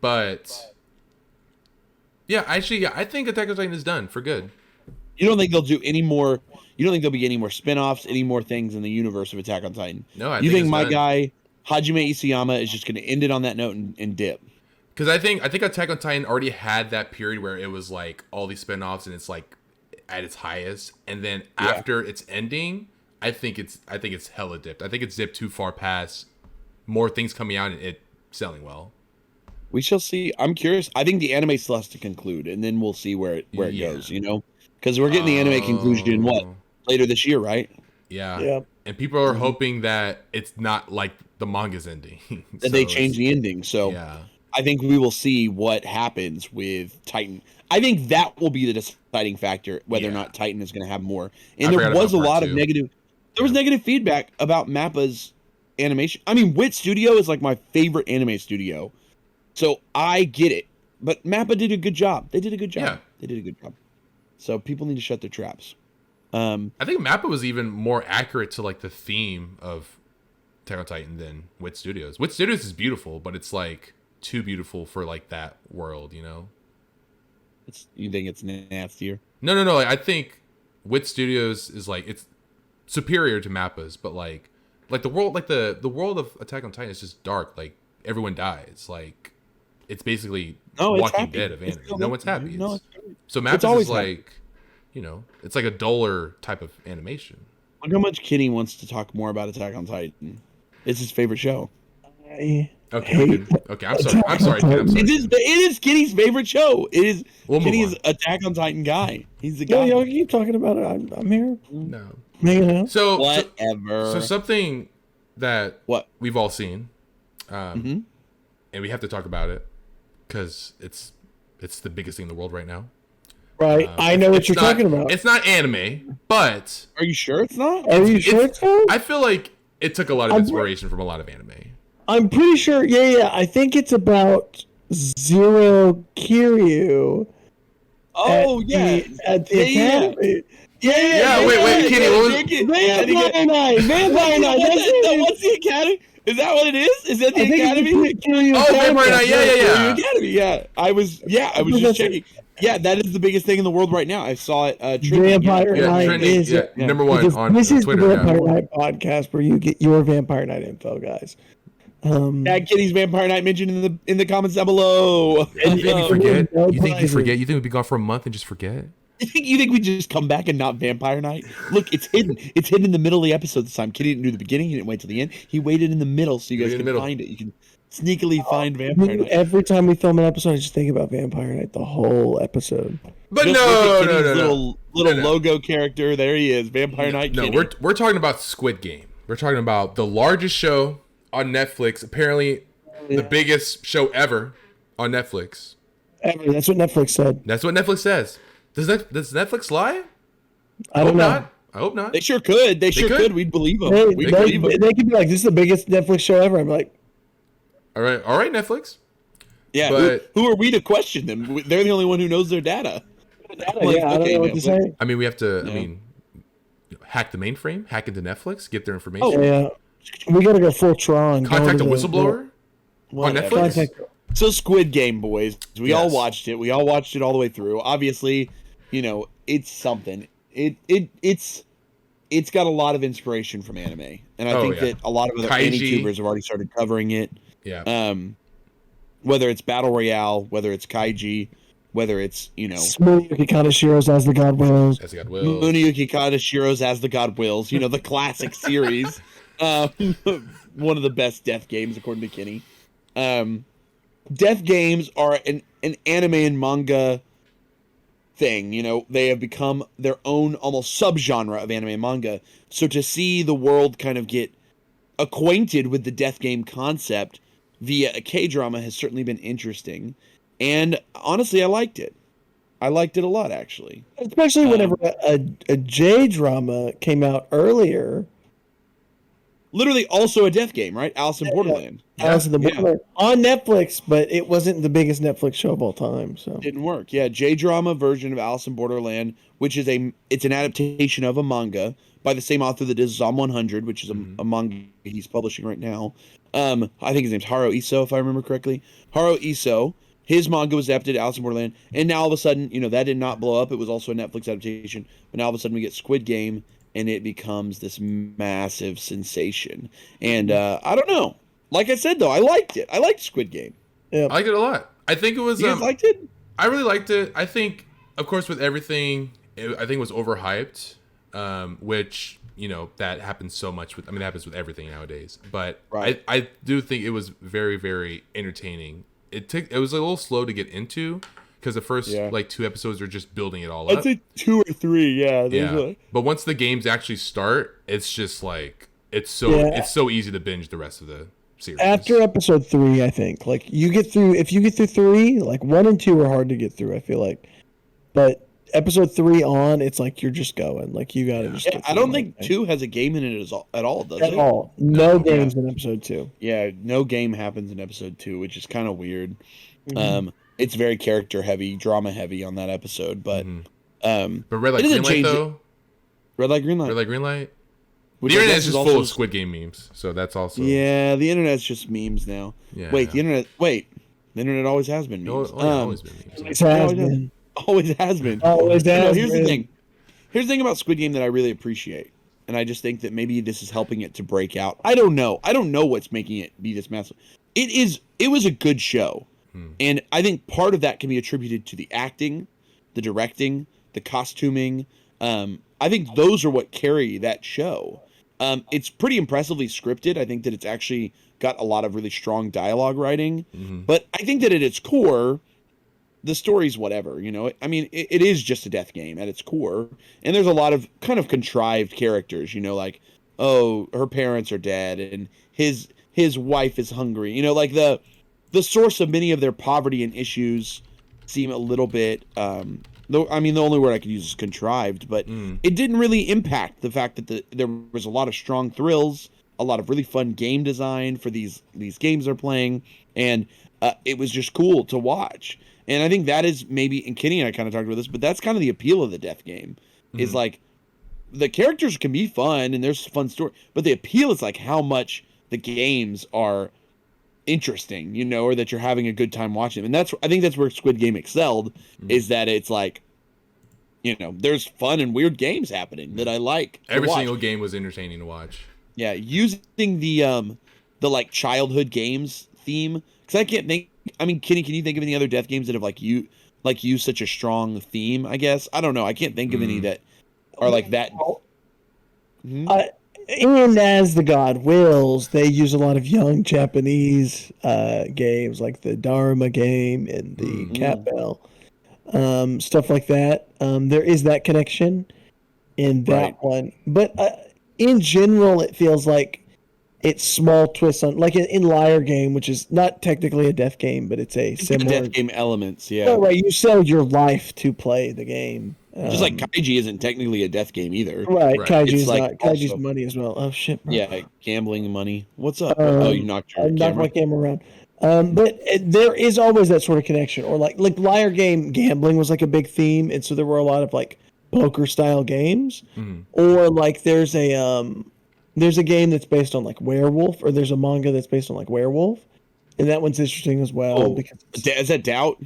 But I think Attack on Titan is done for good. You don't think they'll do any more? You don't think there'll be any more spin-offs, any more things in the universe of Attack on Titan? No, you think my guy Hajime Isayama is just going to end it on that note and dip? Because I think Attack on Titan already had that period where it was like all these spin-offs and it's like at its highest, and then after its ending, I think it's hella dipped. I think it's dipped too far past more things coming out and it selling well. We shall see. I'm curious. I think the anime still has to conclude, and then we'll see where it goes. Because we're getting the anime conclusion later this year, right? Yeah. Yeah. And people are hoping that it's not like the manga's ending. That they change the ending. So I think we will see what happens with Titan. I think that will be the deciding factor whether or not Titan is going to have more. And there was a lot of negative. There was negative feedback about Mappa's animation. I mean, Wit Studio is like my favorite anime studio. So I get it, but Mappa did a good job. They did a good job. Yeah. They did a good job. So people need to shut their traps. I think Mappa was even more accurate to like the theme of Attack on Titan than Wit Studios. Wit Studios is beautiful, but it's like too beautiful for like that world, You think it's nastier? No. Like, I think Wit Studios is like it's superior to Mappa's, but like the world, like the world of Attack on Titan is just dark. Like everyone dies. Like. It's basically Walking Dead of anime. No one's happy. So Mappa's is like, it's like a duller type of animation. Look how much Kenny wants to talk more about Attack on Titan. It's his favorite show. Okay, I'm sorry. It is Kenny's favorite show. It is. Kenny is Attack on Titan guy. He's the guy. Yo, keep talking about it. I'm here. No. So whatever. So something that we've all seen, and we have to talk about it. Because it's the biggest thing in the world right now. Right. I know what you're talking about. It's not anime, but... Are you sure it's not? Are you sure it's not? I feel like it took a lot of inspiration from a lot of anime. I'm pretty sure... Yeah. I think it's about Zero Kiryu. Oh yeah, at the Yeah. academy. Yeah, wait, Kenny, what was- Vampire Night. Vampire Night. That's it. What's the academy? Is that what it is? Is that the I think academy? it's the Kiryu Oh, Academy. Vampire Night, yeah. Academy, yeah. I was just checking. Yeah, that is the biggest thing in the world right now. I saw it. Trending. Vampire Yeah, Night trending, is yeah, number one because on this is Twitter. the Vampire Yeah. Night podcast where you get your Vampire Night info, guys. Tag Kitty's Vampire Night mentioned in the comments down below. You think we forget? no You think you prizes. forget? You think we'd be gone for a month and just forget? You think we just come back and not Vampire Night? Look, it's hidden. It's hidden in the middle of the episode this time. Kitty didn't do the beginning. He didn't wait till the end. He waited in the middle so you guys Waited in can the middle. find it. You can sneakily find Vampire Night. Every time we film an episode, I just think about Vampire Night the whole episode. But Just no, look at no, Kitty's no. little No. logo character. There he is, Vampire Night. No, Kitty. we're talking about Squid Game. We're talking about the largest show on Netflix. Apparently, the biggest show ever on Netflix. Ever. That's what Netflix said. That's what Netflix says. Does Netflix lie? I don't know. Not. I hope not. They sure could. They sure could. could. We'd believe them. They, We'd they, believe them. they could be like, this is the biggest Netflix show ever. I'm like, All right, Netflix. Yeah. But- who are we to question them? They're the only one who knows their data. yeah, I don't know what to say. I mean, we have to. Yeah. I mean, hack the mainframe, hack into Netflix, get their information. Oh, Yeah. We got to go full Tron. Contact a go to the- whistleblower on Whatever. Netflix. Contact, So Squid Game, boys. We all Yes. watched it. We all watched it all the way through. Obviously, it's something. It's got a lot of inspiration from anime, and I think that a lot of other Kaiji. anime-tubers have already started covering it. Yeah. Whether it's battle royale, whether it's kaiji, whether it's Smoothie Kanashiro's as the God wills. As God wills. Muniyuki Kadashiro's As the God Wills, the classic series. One of the best death games, according to Kenny. Death games are an anime and manga thing. They have become their own almost subgenre of anime and manga. So to see the world kind of get acquainted with the death game concept via a K-drama has certainly been interesting. And honestly, I liked it. I liked it a lot, actually. Especially whenever a J drama came out earlier. Literally also a death game, right? Alice in Borderland. Alice in the Borderland on Netflix, but it wasn't the biggest Netflix show of all time. So Didn't work. Yeah, J-drama version of Alice in Borderland, which is it's an adaptation of a manga by the same author that does Zom 100, which is a manga he's publishing right now. I think his name's Haro Iso, if I remember correctly. Haro Iso, his manga was adapted to Alice in Borderland, and now all of a sudden, that did not blow up. It was also a Netflix adaptation, but now all of a sudden we get Squid Game, and it becomes this massive sensation. And I don't know. Like I said, though, I liked it. I liked Squid Game. yeah, I liked it a lot. I think it was. You guys liked it? I really liked it. I think, of course, with everything, I think it was overhyped, which that happens so much with. I mean, it happens with everything nowadays. But Right. I do think it was very, very entertaining. It was a little slow to get into because the first 2 episodes are just building it all up. I'd say 2 or 3. Yeah. Yeah. But once the games actually start, it's just like it's so easy to binge the rest of the series. after episode 3, I think if you get through 3, like 1 and 2 are hard to get through. I feel like, but episode 3 on, it's like you're just going. Like you gotta just. I don't think 2 has a game in it at all, does at it? all. No games in episode 2. Yeah, no game happens in episode 2, which is kind of weird. Mm-hmm. It's very character heavy, drama heavy on that episode, but But Red Light, it doesn't Green Light, change though. Red Light, Green Light. Red Light, Green Light. Which The I internet guess is just also- full of Squid Game memes, so that's also. Yeah, the internet's just memes now. Yeah. Wait, the internet always has been memes. Always been memes. It has been. Always has been. Always has Here's the been. thing. Here's the thing about Squid Game that I really appreciate, and I just think that maybe this is helping it to break out. I don't know. I don't know what's making it be this massive. It was a good show, and I think part of that can be attributed to the acting, the directing, the costuming. I think those are what carry that show. It's pretty impressively scripted. I think that it's actually got a lot of really strong dialogue writing, but I think that at its core, the story's whatever, I mean, it is just a death game at its core, and there's a lot of kind of contrived characters, like, oh, her parents are dead, and his wife is hungry, like the source of many of their poverty and issues seem a little bit, though, I mean, the only word I could use is contrived, but it didn't really impact the fact that there was a lot of strong thrills, a lot of really fun game design for these games they're playing, and it was just cool to watch. And I think that is maybe, and Kenny and I kind of talked about this, but that's kind of the appeal of the death game, is like the characters can be fun and there's a fun story, but the appeal is like how much the games are interesting, you know, or that you're having a good time watching them. And I think that's where Squid Game excelled, is that it's like, you know, there's fun and weird games happening that I like. Every single game was entertaining to watch. Yeah, using the like childhood games theme, because I can't think. I mean, Kenny, can you think of any other death games that have used such a strong theme? I guess I don't know. I can't think of any that are like that. And as the God wills, they use a lot of young Japanese games like the Dharma game and the Cat Bell, stuff like that. There is that connection in that one, but in general, it feels like it's small twists on, like in Liar Game, which is not technically a death game, but it's similar death game elements. Yeah, oh, right. You sell your life to play the game. Just like Kaiji isn't technically a death game either. Right, Kaiji is like not. Kaiji's money as well. Oh shit, bro. Yeah, like gambling money. What's up? Oh, you knocked your knocked my camera around. But there is always that sort of connection, or like Liar Game, gambling was like a big theme, and so there were a lot of like poker style games, or like there's a game that's based on like werewolf, or there's a manga that's based on like werewolf, and that one's interesting as well. Because is that Doubt?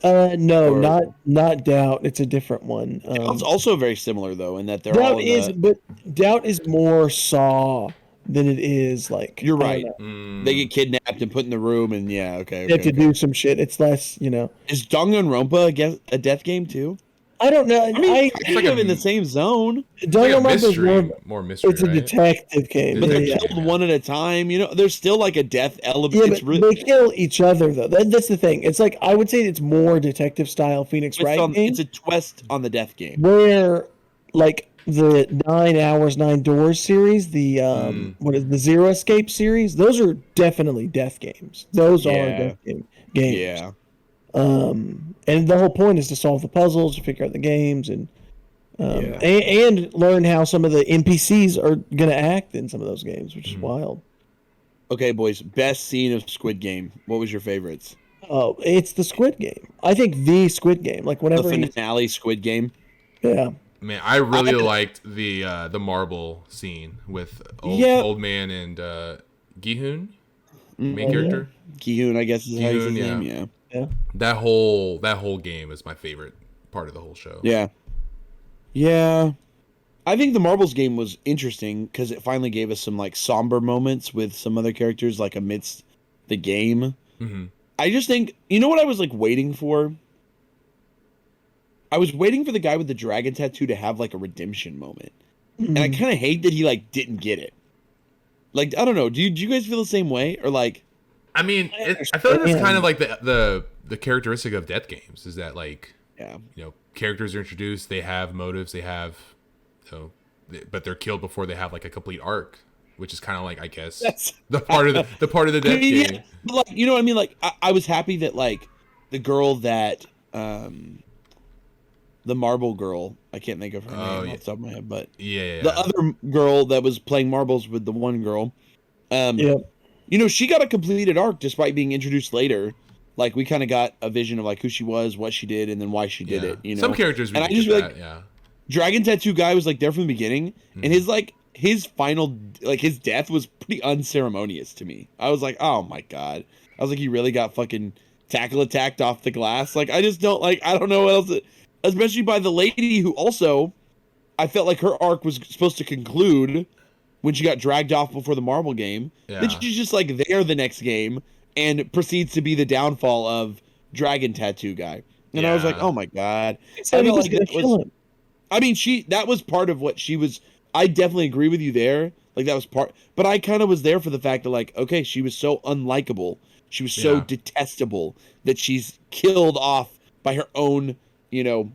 No, not Doubt. It's a different one. It's also very similar though, in that they're Doubt all but Doubt is more Saw than it is like. You're right. They get kidnapped and put in the room, and you have to do some shit. It's less, you know. Is Danganronpa a death game too? I don't know. I mean, it's like in the same zone. Danganronpa is more mystery. It's a detective game, but they're killed one at a time. You know, there's still like a death element. Yeah, but they kill each other though. That's the thing. It's like I would say it's more detective style Phoenix Wright game. It's a twist on the death game. Where like the 9 Hours, 9 Doors series, the what is the Zero Escape series? Those are definitely death games. Those are death games. Yeah. And the whole point is to solve the puzzles, to figure out the games, and learn how some of the NPCs are going to act in some of those games, which is wild. Okay, boys, best scene of Squid Game. What was your favorites? Oh, it's the Squid Game. I think the Squid Game, like whenever the finale Squid Game. Yeah. Man, I really liked the marble scene with old man and Gi-hoon, main character. Gi-hoon, I guess is how his name. Yeah. Yeah. That whole game is my favorite part of the whole show. Yeah. Yeah. I think the marbles game was interesting because it finally gave us some like somber moments with some other characters like amidst the game. I just think, you know what I was like waiting for? I was waiting for the guy with the dragon tattoo to have like a redemption moment. And I kind of hate that he like didn't get it. Like, I don't know. Do you guys feel the same way? Or like, I mean, I feel like that's kind of like the characteristic of death games is that like, you know, characters are introduced, they have motives, they have, but they're killed before they have like a complete arc, which is kind of like, I guess, the part of the death game. Yeah, but like, you know what I mean? Like, I was happy that like the girl that, the marble girl, I can't think of her name off the top of my head, but the other girl that was playing marbles with the one girl, you know, she got a completed arc despite being introduced later. Like, we kind of got a vision of like who she was, what she did, and then why she did it. You know, some characters. And I just feel like Dragon Tattoo guy was like there from the beginning, and his final, like his death was pretty unceremonious to me. I was like, oh my god. I was like, he really got fucking tackle attacked off the glass. Like, I just don't like. I don't know what else. Especially by the lady who also, I felt like her arc was supposed to conclude when she got dragged off before the marble game. Then she's just like there the next game and proceeds to be the downfall of Dragon Tattoo guy. And I was like, oh my god. I mean, like, that was part of what she was. I definitely agree with you there. Like, that was part, but I kind of was there for the fact that like, okay, she was so unlikable. She was so detestable that she's killed off by her own, you know,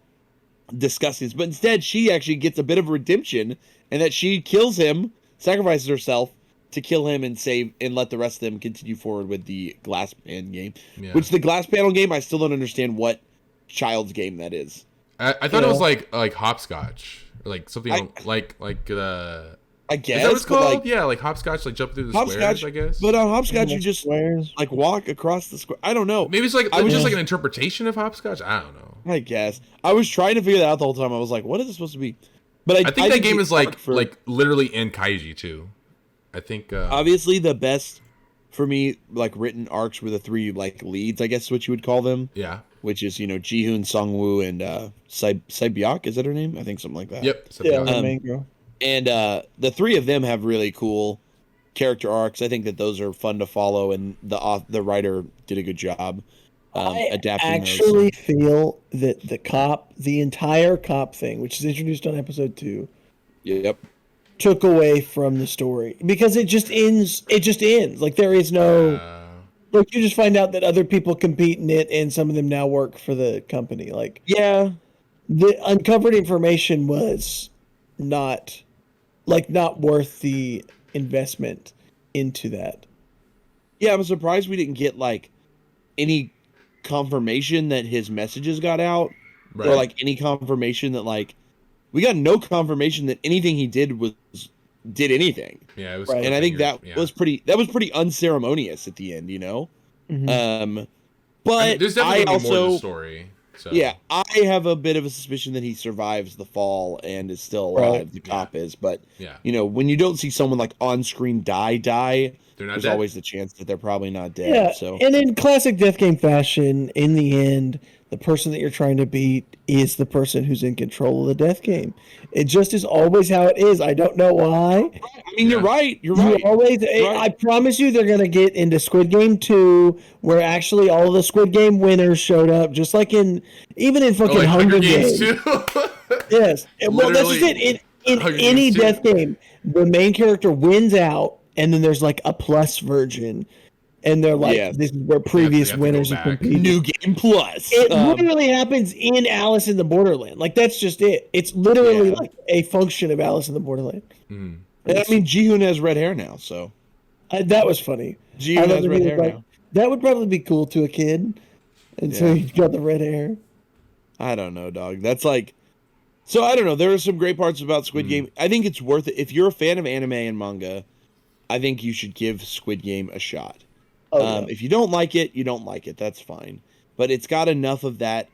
disgustings. But instead, she actually gets a bit of a redemption, and that she kills him, sacrifices herself to kill him and save and let the rest of them continue forward with the glass pan game. Which the glass panel game, I still don't understand what child's game that is. I thought it was like hopscotch, or like something like I guess. Is that what it's but, called? like, Yeah, like hopscotch, like jump through the hopscotch, squares, I guess. But on hopscotch, you just Squares. like walk across the square. I don't know. Maybe it's like I was just just- like an interpretation of hopscotch. I don't know. I guess. I was trying to figure that out the whole time. I was like, what is it supposed to be? But I think that game the is like arc for- literally in Kaiji too. I think obviously the best for me, like written arcs were the three like leads, I guess is what you would call them. yeah. Which is, Jihoon, Sungwoo, and Saibyak, is that her name? I think something like that. Yep. Yeah, the Um, main girl. And the three of them have really cool character arcs. I think that those are fun to follow, and the writer did a good job I adapting actually feel that the entire cop thing, which is introduced on episode 2, those. Yep. took away from the story because it just ends. It just ends. Like there is no. Like you just find out that other people compete in it, and some of them now work for the company. Like Yeah. the uncovered information was not worth the investment into that. Yeah, I'm surprised we didn't get like any confirmation that his messages got out, Right. or like any confirmation that like we got no confirmation that anything he did did anything. Yeah, it was. Right. And I think that yeah. was pretty unceremonious at the end, Mhm. But I mean, there's definitely I gonna be more to the also story. So. yeah, I have a bit of a suspicion that he survives the fall and is still alive. Right. The cop is, but Yeah. when you don't see someone like on screen die, They're not there's dead. always the chance that they're probably not dead. Yeah, So and in classic Death Game fashion, in the end, the person that you're trying to beat is the person who's in control of the Death Game. It just is always how it is. I don't know why. I mean, you're Yeah. right. You're You right. always, Right. I promise you, they're gonna get into Squid Game 2, where actually all the Squid Game winners showed up, just like even in Oh, fucking like Hunger Games. too. Yes. Well, that's just Literally, it. In Hunger any Games too. Death Game, the main character wins out, and then there's like a plus version, and they're like, Yes. this is where previous they have to go winners have back. competed. New game plus. It literally happens in Alice in the Borderland. Like that's just it. It's literally Yeah. like a function of Alice in the Borderland. Mm. And I mean, Jihoon has red hair now, so That was funny. I Jihoon love has that red he was hair like, now. that would probably be cool to a kid, and so Yeah. he got the red hair. I don't know, dog. That's like, so I don't know. There are some great parts about Squid Game. I think it's worth it if you're a fan of anime and manga. I think you should give Squid Game a shot. Oh, yeah. If you don't like it, you don't like it. That's fine. But it's got enough of that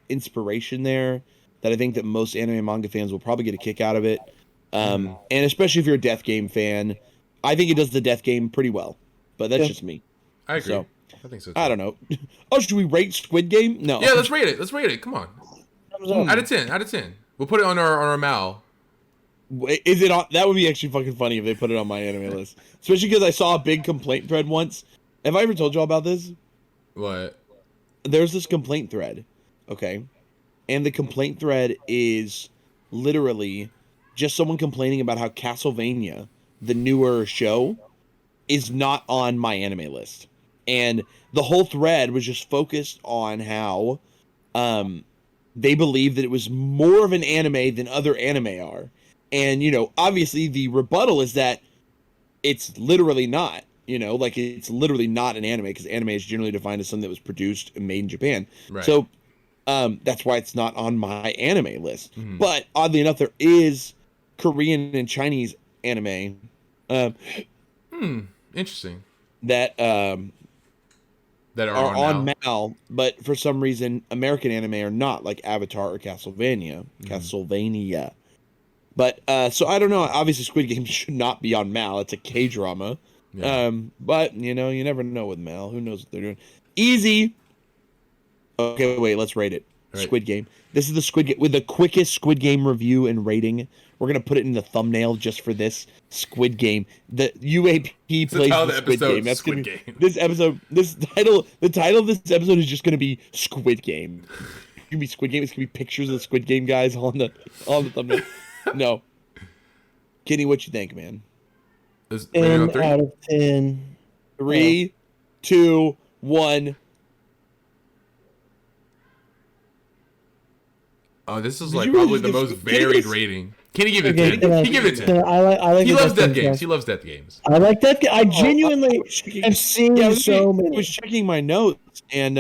inspiration there that I think that most anime and manga fans will probably get a kick out of it. And especially if you're a Death Game fan, I think it does the Death Game pretty well. But that's Yeah. just me. I agree. So, I think so. Too. I don't know. Oh, should we rate Squid Game? No. Yeah, let's rate it. Let's rate it. Come on. Thumbs up. Out of 10. Out of 10. We'll put it on our Mal. Is it on? That would be actually fucking funny if they put it on my anime list. Especially because I saw a big complaint thread once. Have I ever told y'all about this? What? There's this complaint thread, okay? And the complaint thread is literally just someone complaining about how Castlevania, the newer show, is not on my anime list. And the whole thread was just focused on how they believe that it was more of an anime than other anime are. And, obviously the rebuttal is that it's literally not. Like it's literally not an anime because anime is generally defined as something that was produced and made in Japan. Right. So that's why it's not on my anime list. Mhm. But oddly enough, there is Korean and Chinese anime Interesting. that That are on Mal. Mal, but for some reason American anime are not, like Avatar or Castlevania. Castlevania. But so I don't know. Obviously, Squid Game should not be on Mal. It's a K-drama. Yeah. But you never know with Mal. Who knows what they're doing? Easy. Okay, wait. Let's rate it. Right. Squid Game. This is the Squid Game with the quickest Squid Game review and rating. We're gonna put it in the thumbnail just for this Squid Game. The UAP plays the title of the the Squid episode, Game. That's Squid gonna be, Game. this episode. The title of this episode is just gonna be Squid Game. It's gonna be Squid Game. It's gonna be pictures of the Squid Game guys on the thumbnail. No, Kenny, what you think, man? Is rating 10 on 3? out of 10. 3, 2, 1. Oh, this is Did like you probably really the give- most Kenny varied gives- rating. Can he give it Okay, 10? He give it 10. I like He the loves Death Game Games. cast. He loves Death Games. I like that. I genuinely I was checking- have seen Yeah, I was so checking- many. I was checking my notes, and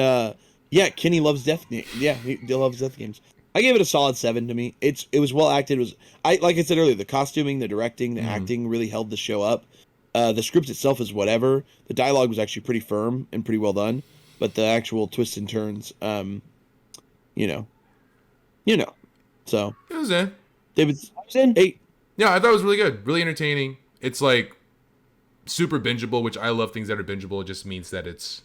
yeah, Kenny loves Death Games. Yeah, he loves Death Games. I gave it a solid 7 to me. It was well acted. It was like I said earlier, the costuming, the directing, the acting really held the show up. The script itself is whatever. The dialogue was actually pretty firm and pretty well done, but the actual twists and turns, you know. So It was in. David's 8. Yeah, I thought it was really good, really entertaining. It's like super bingeable, which I love things that are bingeable. It just means that it's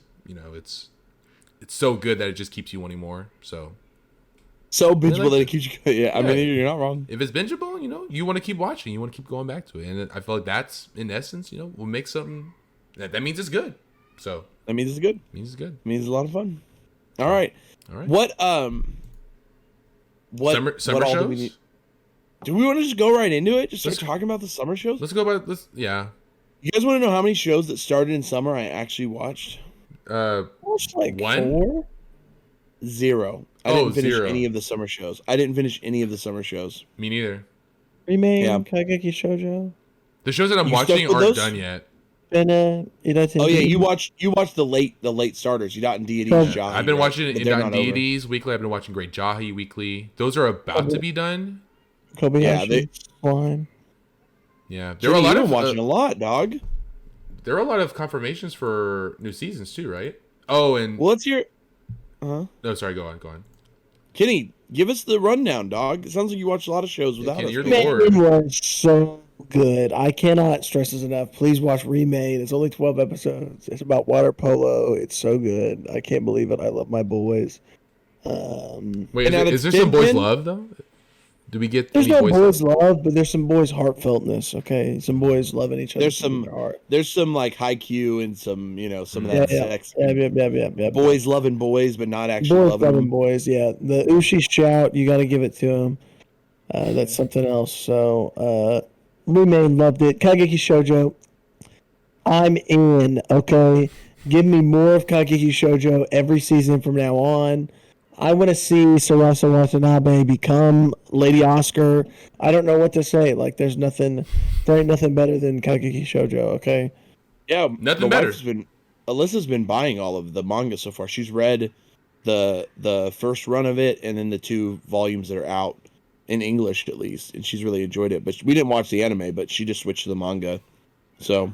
so good that it just keeps you wanting more. So Bingeable that it keeps you. Yeah, I mean, you're not wrong. If it's bingeable, you want to keep watching, you want to keep going back to it, and I feel like that's in essence, will make something that means it's good. So that means it's good. It means it's good. It means it's a lot of fun. All right. What summer what shows? do we need? Do we want to just go right into it? Just start talking about the summer shows? Let's go by yeah. You guys want to know how many shows that started in summer I actually watched? Watched like 1? 4. 0. I didn't finish 0. any of the summer shows. I didn't finish any of the summer shows. Me neither. Remake, Yeah. Kageki Shoujo. The shows that I'm You watching stuck with aren't those? done yet. Irate. Oh yeah, you watched the late starters. You got in deities. Oh. Jahi, I've been right? watching But they're Indot not over. Deities weekly. I've been watching Great Jahi weekly. Those are about to be done. Kobayashi. Yeah, they- Slime. Yeah, there There were a lot of watching a lot, dog. there are a lot of confirmations for new seasons too, right? Oh, and Well, let's hear. no, sorry, go on. Kenny, give us the rundown, dog. It sounds like you watch a lot of shows without Kenny, us. you're the Remade Lord. was so good. I cannot stress this enough. Please watch Remade. It's only 12 episodes. It's about water polo. It's so good. I can't believe it. I love my boys. Wait, And is, now is the there some boys Tin Pin? love though? Do we get There's any no boys? boys love, but there's some boys heartfeltness. Okay, some boys loving each other. There's from some their heart. There's some like high Q and some some of that Yeah, sex. Yeah. Boys loving boys, but not actually Boys loving loving them. boys. Yeah, the Ushi shout. You got to give it to him. That's something else. So, Remade loved it. Kageki Shoujo. I'm in. Okay, give me more of Kageki Shoujo every season from now on. I want to see Sarasa Watanabe become Lady Oscar. I don't know what to say. Like, there ain't nothing better than Kageki Shoujo. Okay. Yeah, Nothing my better. wife's Alyssa's been buying all of the manga so far. She's read the first run of it and then the 2 volumes that are out in English at least, and she's really enjoyed it. But we didn't watch the anime, but she just switched to the manga. So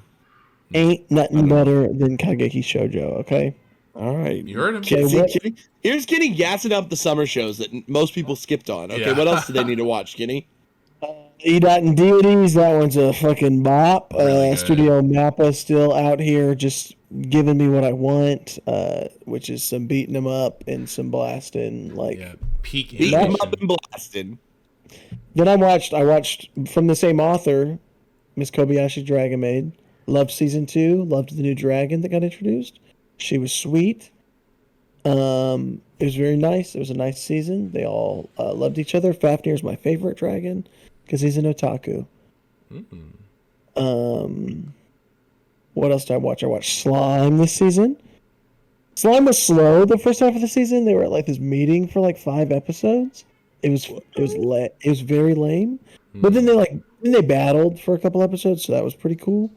Ain't nothing better than Kageki Shoujo. Okay. all right, You heard him. Here's Kenny gassing up the summer shows that most people skipped on. Okay, Yeah. what else do they need to watch, Kenny? Edot and Deities, that one's a fucking bop. Really good. Studio Mappa still out here just giving me what I want, which is some beating them up and some blasting. Like, Yeah, peak Beat him animation. up and blasted. Then I watched from the same author, Miss Kobayashi Dragon Maid. Loved season 2. Loved the new dragon that got introduced. She was sweet. It was very nice. It was a nice season. They all loved each other. Fafnir's my favorite dragon because he's an otaku. What else did I watch? I watched Slime this season. Slime was slow the first half of the season. They were at like this meeting for like 5 episodes. It was very lame. But then they battled for a couple episodes, so that was pretty cool.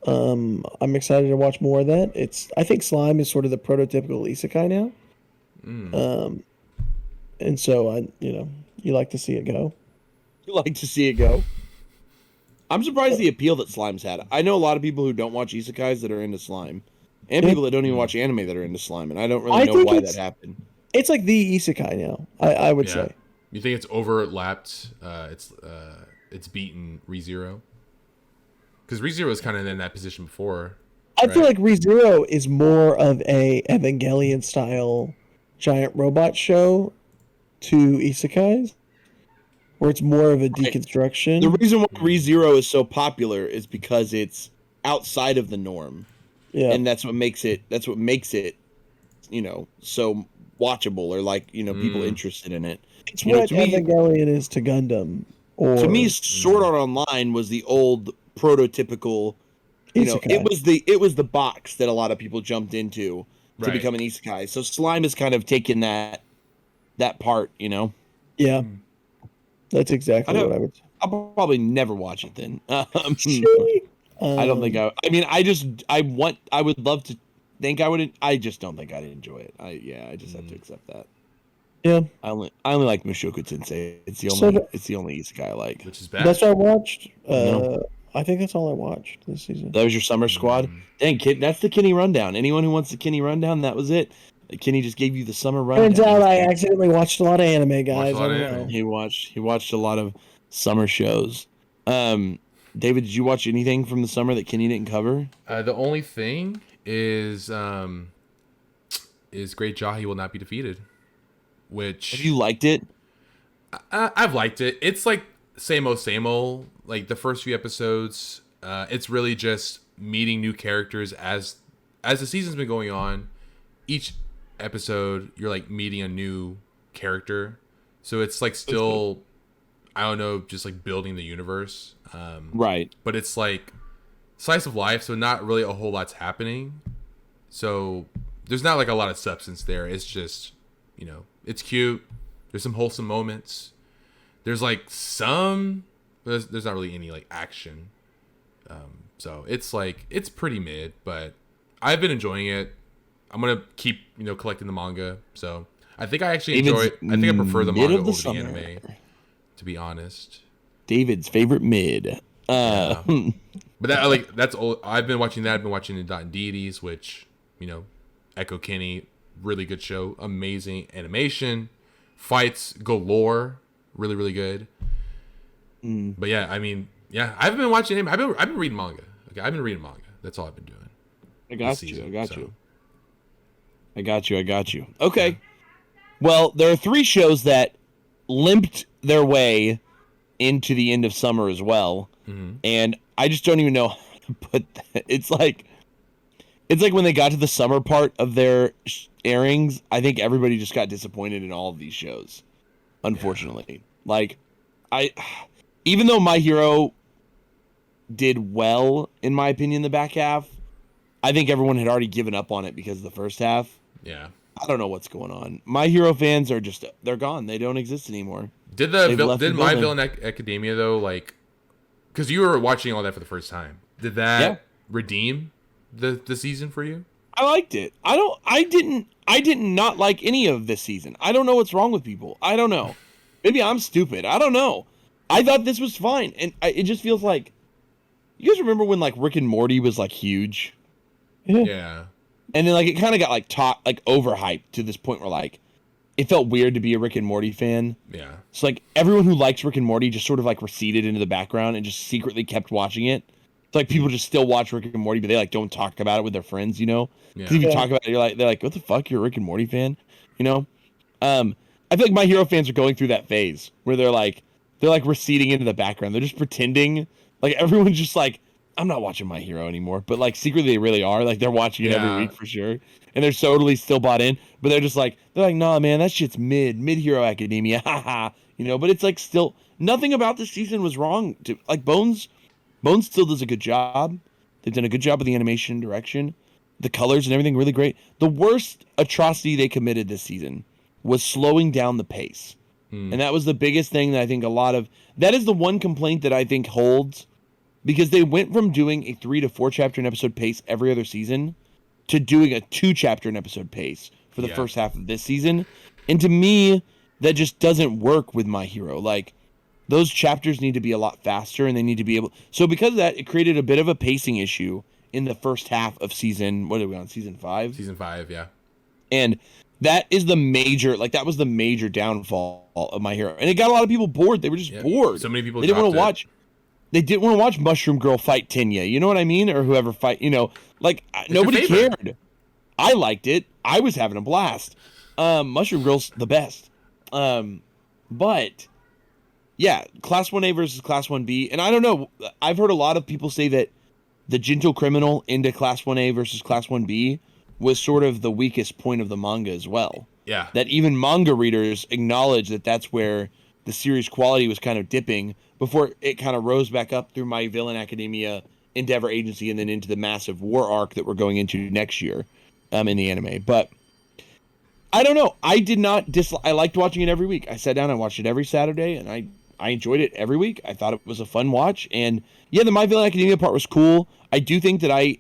I'm excited to watch more of that. I think Slime is sort of the prototypical isekai now. And so you like to see it go. You like to see it go. I'm surprised the appeal that Slime's had. I know a lot of people who don't watch isekais that are into slime, and people that don't even watch anime that are into slime, and I don't really know think why it's- that happened. It's like the isekai now. I would Yeah. say. You think it's overlapped? It's beaten ReZero? Because ReZero was kind of in that position before. I feel Right. like ReZero is more of a Evangelion style giant robot show to isekais, where it's more of a deconstruction. The reason why ReZero is so popular is because it's outside of the norm, Yeah. and that's what makes it. So watchable or people interested in it. It's You know, what to me- Evangelion is to Gundam. Or To me, Sword Art Online was the old prototypical. Isekai. It was the box that a lot of people jumped into to Right. become an isekai. So Slime has kind of taken that part. Yeah. That's exactly I don't- what I would say. I'll probably never watch it then. I don't think Um, I mean, I would love to think I would. I just don't think I'd enjoy it. I just have to accept that. Yeah, I only like Mushoku Tensei. It's the so only isekai I like. which is bad. that's what I watched. No. I think that's all I watched this season. That was your summer squad. Dang, kid, that's the Kenny rundown. Anyone who wants the Kenny rundown, that was it. Kenny just gave you the summer rundown. Turns out I accidentally watched a lot of anime, guys. Watched a lot of I don't anime. know. He watched a lot of summer shows. David, did you watch anything from the summer that Kenny didn't cover? The only thing is Great Jahi Will Not Be Defeated, which Have you liked it? I've liked it. It's like same old. Like the first few episodes, it's really just meeting new characters as the season's been going on. Each episode, you're like meeting a new character, so it's like still, I don't know, just like building the universe. Right. But it's like slice of life, so not really a whole lot's happening. So there's not like a lot of substance there. It's just, it's cute. There's some wholesome moments. There's like there's not really any like action. So it's like, it's pretty mid, but I've been enjoying it. I'm going to keep, collecting the manga. So I think I actually enjoy it. I think I prefer the manga over the anime, to be honest. David's favorite mid. But that's old. I've been watching that. I've been watching the Dot and Deities, which, Echo Kenny, really good show. Amazing animation. Fights galore. Really, really good. But yeah, I mean, yeah, I haven't been watching anime. I've been reading manga. Okay, I've been reading manga. That's all I've been doing. I got you. Okay. Well, there are 3 shows that limped their way into the end of summer as well. And I just don't even know how to put that. It's like when they got to the summer part of their airings, I think everybody just got disappointed in all of these shows, unfortunately. Yeah. Even though My Hero did well, in my opinion, the back half, I think everyone had already given up on it because of the first half. Yeah. I don't know what's going on. My Hero fans are just, they're gone. They don't exist anymore. Did My Villain Academia though, like, because you were watching all that for the first time, did that redeem the season for you? I liked it. I didn't not like any of this season. I don't know what's wrong with people. I don't know. Maybe I'm stupid. I don't know. I thought this was fine, and it just feels like, you guys remember when like Rick and Morty was like huge? Yeah. And then like it kind of got like overhyped to this point where like it felt weird to be a Rick and Morty fan. Yeah. So like everyone who likes Rick and Morty just sort of like receded into the background and just secretly kept watching it. It's like people just still watch Rick and Morty, but they like don't talk about it with their friends, Because if you talk about it, they're like, what the fuck, you're a Rick and Morty fan, I feel like My Hero fans are going through that phase where they're like receding into the background. They're just pretending, like everyone's just like, I'm not watching My Hero anymore, but like secretly they really are. Like they're watching it every week for sure, and they're totally still bought in. But they're like, nah, man, that shit's mid Hero Academia, haha, But it's like still nothing about this season was wrong. Like Bones still does a good job. They've done a good job with the animation and direction, the colors and everything, really great. The worst atrocity they committed this season was slowing down the pace, and that was the biggest thing that I think that is the one complaint that I think holds. Because they went from doing a 3 to 4 chapter an episode pace every other season to doing a 2 chapter an episode pace for the first half of this season. And to me, that just doesn't work with My Hero. Like, those chapters need to be a lot faster and they need to be able... So because of that, it created a bit of a pacing issue in the first half of season... What are we on? Season 5? Season 5, yeah. And that is the major... Like, that was the major downfall of My Hero. And it got a lot of people bored. They were just bored. So many people They didn't want to watch... They didn't want to watch Mushroom Girl fight Tenya. You know what I mean? Or whoever fight, like nobody cared. I liked it. I was having a blast. Mushroom Girl's the best. But yeah, Class 1A versus Class 1B. And I don't know. I've heard a lot of people say that the Gentle Criminal into Class 1A versus Class 1B was sort of the weakest point of the manga as well. Yeah. That even manga readers acknowledge that that's where the series quality was kind of dipping before it kind of rose back up through My Villain Academia, Endeavor Agency, and then into the massive war arc that we're going into next year in the anime. But I don't know. I did not I liked watching it every week. I sat down and watched it every Saturday, and I enjoyed it every week. I thought it was a fun watch. And yeah, the My Villain Academia part was cool. I do think that I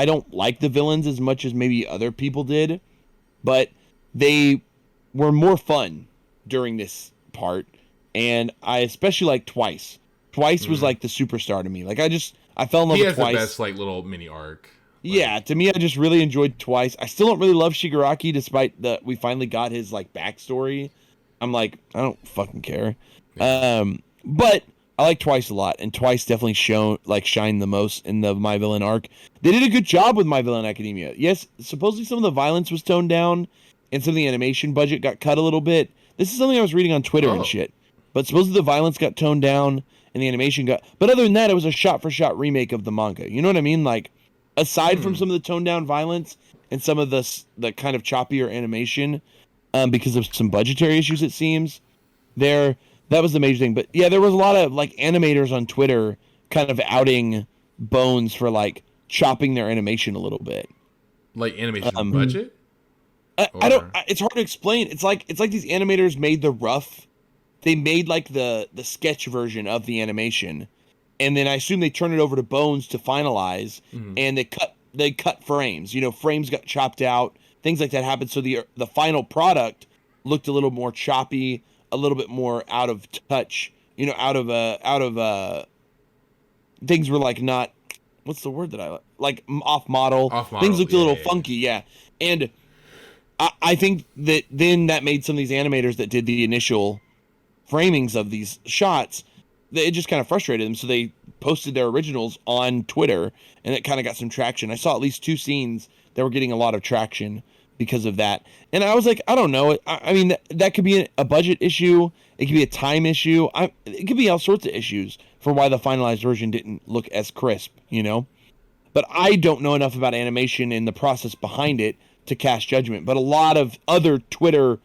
don't like the villains as much as maybe other people did, but they were more fun during this part, and I especially like Twice. Twice was like the superstar to me. Like I fell in love He with has Twice. the best like little mini arc. Yeah, to me, I just really enjoyed Twice. I still don't really love Shigaraki, despite that we finally got his like backstory. I'm like, I don't fucking care. Yeah. But I like Twice a lot, and Twice definitely shined the most in the My Villain arc. They did a good job with My Villain Academia. Yes, supposedly some of the violence was toned down, and some of the animation budget got cut a little bit. This is something I was reading on Twitter and shit. But supposedly the violence got toned down, and the animation got. But other than that, it was a shot-for-shot remake of the manga. You know what I mean? Like, aside from some of the toned down violence and some of the kind of choppier animation, because of some budgetary issues, it seems, that was the major thing. But yeah, there was a lot of like animators on Twitter kind of outing Bones for like chopping their animation a little bit. Like animation budget? I don't. It's hard to explain. It's like these animators made the rough. They made like the sketch version of the animation, and then I assume they turned it over to Bones to finalize, and they cut frames. You know, frames got chopped out. Things like that happened. So the final product looked a little more choppy, a little bit more out of touch. You know, out of things were like not. What's the word that I like? Off model. Things looked a little funky. Yeah, and I think that then that made some of these animators that did the initial framings of these shots, it just kind of frustrated them. So they posted their originals on Twitter, and it kind of got some traction. I saw at least 2 scenes that were getting a lot of traction because of that. And I was like, I don't know. I mean, that could be a budget issue. It could be a time issue. It could be all sorts of issues for why the finalized version didn't look as crisp, you know? But I don't know enough about animation and the process behind it to cast judgment. But a lot of other Twitter,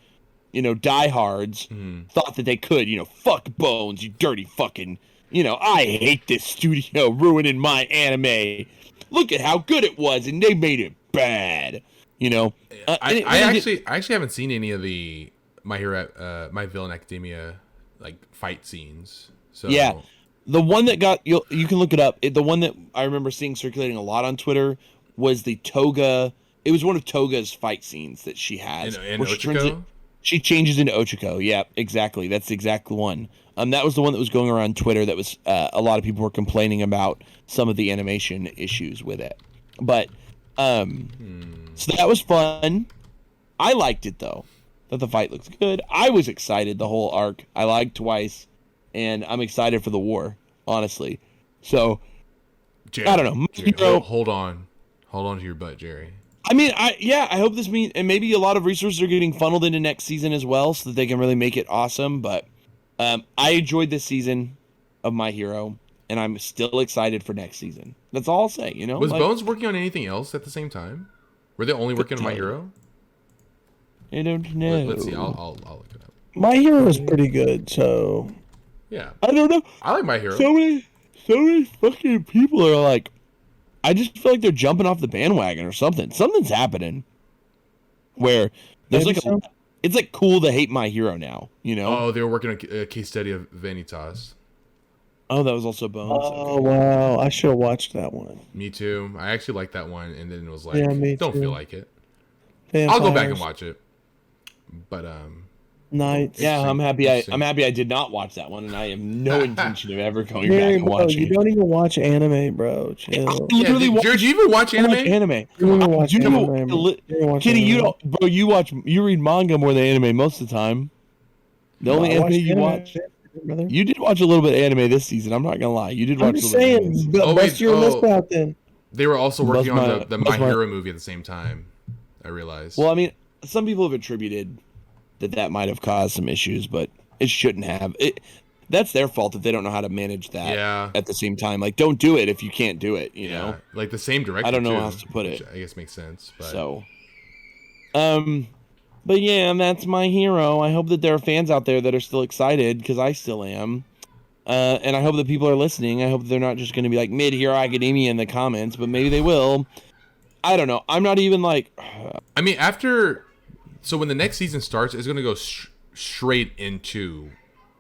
you know, diehards thought that they could, you know, fuck Bones, you dirty fucking, you know, I hate this studio ruining my anime. Look at how good it was, and they made it bad, you know. I actually haven't seen any of the My Villain Academia like fight scenes. So yeah, the one that got you can look it up. The one that I remember seeing circulating a lot on Twitter was the Toga. It was one of Toga's fight scenes that she has. In Ochiko? She changes into Ochiko. Yeah, exactly. That's the exact one. That was the one that was going around Twitter. That was a lot of people were complaining about some of the animation issues with it. But so that was fun. I liked it though. That the fight looks good. I was excited the whole arc. I liked Twice, and I'm excited for the war. Honestly, so Jerry, I don't know. Jerry, hold on to your butt, Jerry. I mean, I hope this means, and maybe a lot of resources are getting funneled into next season as well, so that they can really make it awesome. But I enjoyed this season of My Hero, and I'm still excited for next season. That's all I'll say. You know, was Bones working on anything else at the same time? Were they only working on My Hero? I don't know. Let's see. I'll look it up. My Hero is pretty good, so Yeah, I don't know. I like My Hero. So many fucking people are like. I just feel like they're jumping off the bandwagon or something. Something's happening where there's Maybe like it's like cool to hate My Hero now, you know? Oh, they were working on a case study of Vanitas. Oh, that was also Bones. Oh, wow. I should have watched that one. Me too. I actually liked that one, and then it was like, Yeah, me don't too. feel like it. Vampires, I'll go back and watch it. But Nights. Yeah, I'm happy. Interesting. I'm happy I did not watch that one, and I have no intention of ever going Jerry, back and bro, watching. you don't even watch anime, bro. Chill. yeah, Jared, do you even watch anime? Anime. You don't even watch You anime, know, bro. You don't watch Kitty, you anime. don't, bro. You read manga more than anime most of the time. The only I anime watch you anime, watch. brother. You did watch a little bit of anime this season. I'm not gonna lie. You did watch. I'm a just little bit of saying, anime. Oh, bust wait, your list out then. They were also working Buzz on my- the Buzz My my- Hero movie at the same time. I realized. Well, I mean, some people have attributed that might have caused some issues, but it shouldn't have. That's their fault if they don't know how to manage that. Yeah. At the same time, like, don't do it if you can't do it. You know. like the same director. I don't know too, how else to put it. which I guess makes sense. But So, but yeah, that's My Hero. I hope that there are fans out there that are still excited because I still am. And I hope that people are listening. I hope they're not just going to be like Mid-Hero Academia in the comments, but maybe they will. I don't know. I'm not even like. I mean, so when the next season starts, it's going to go straight into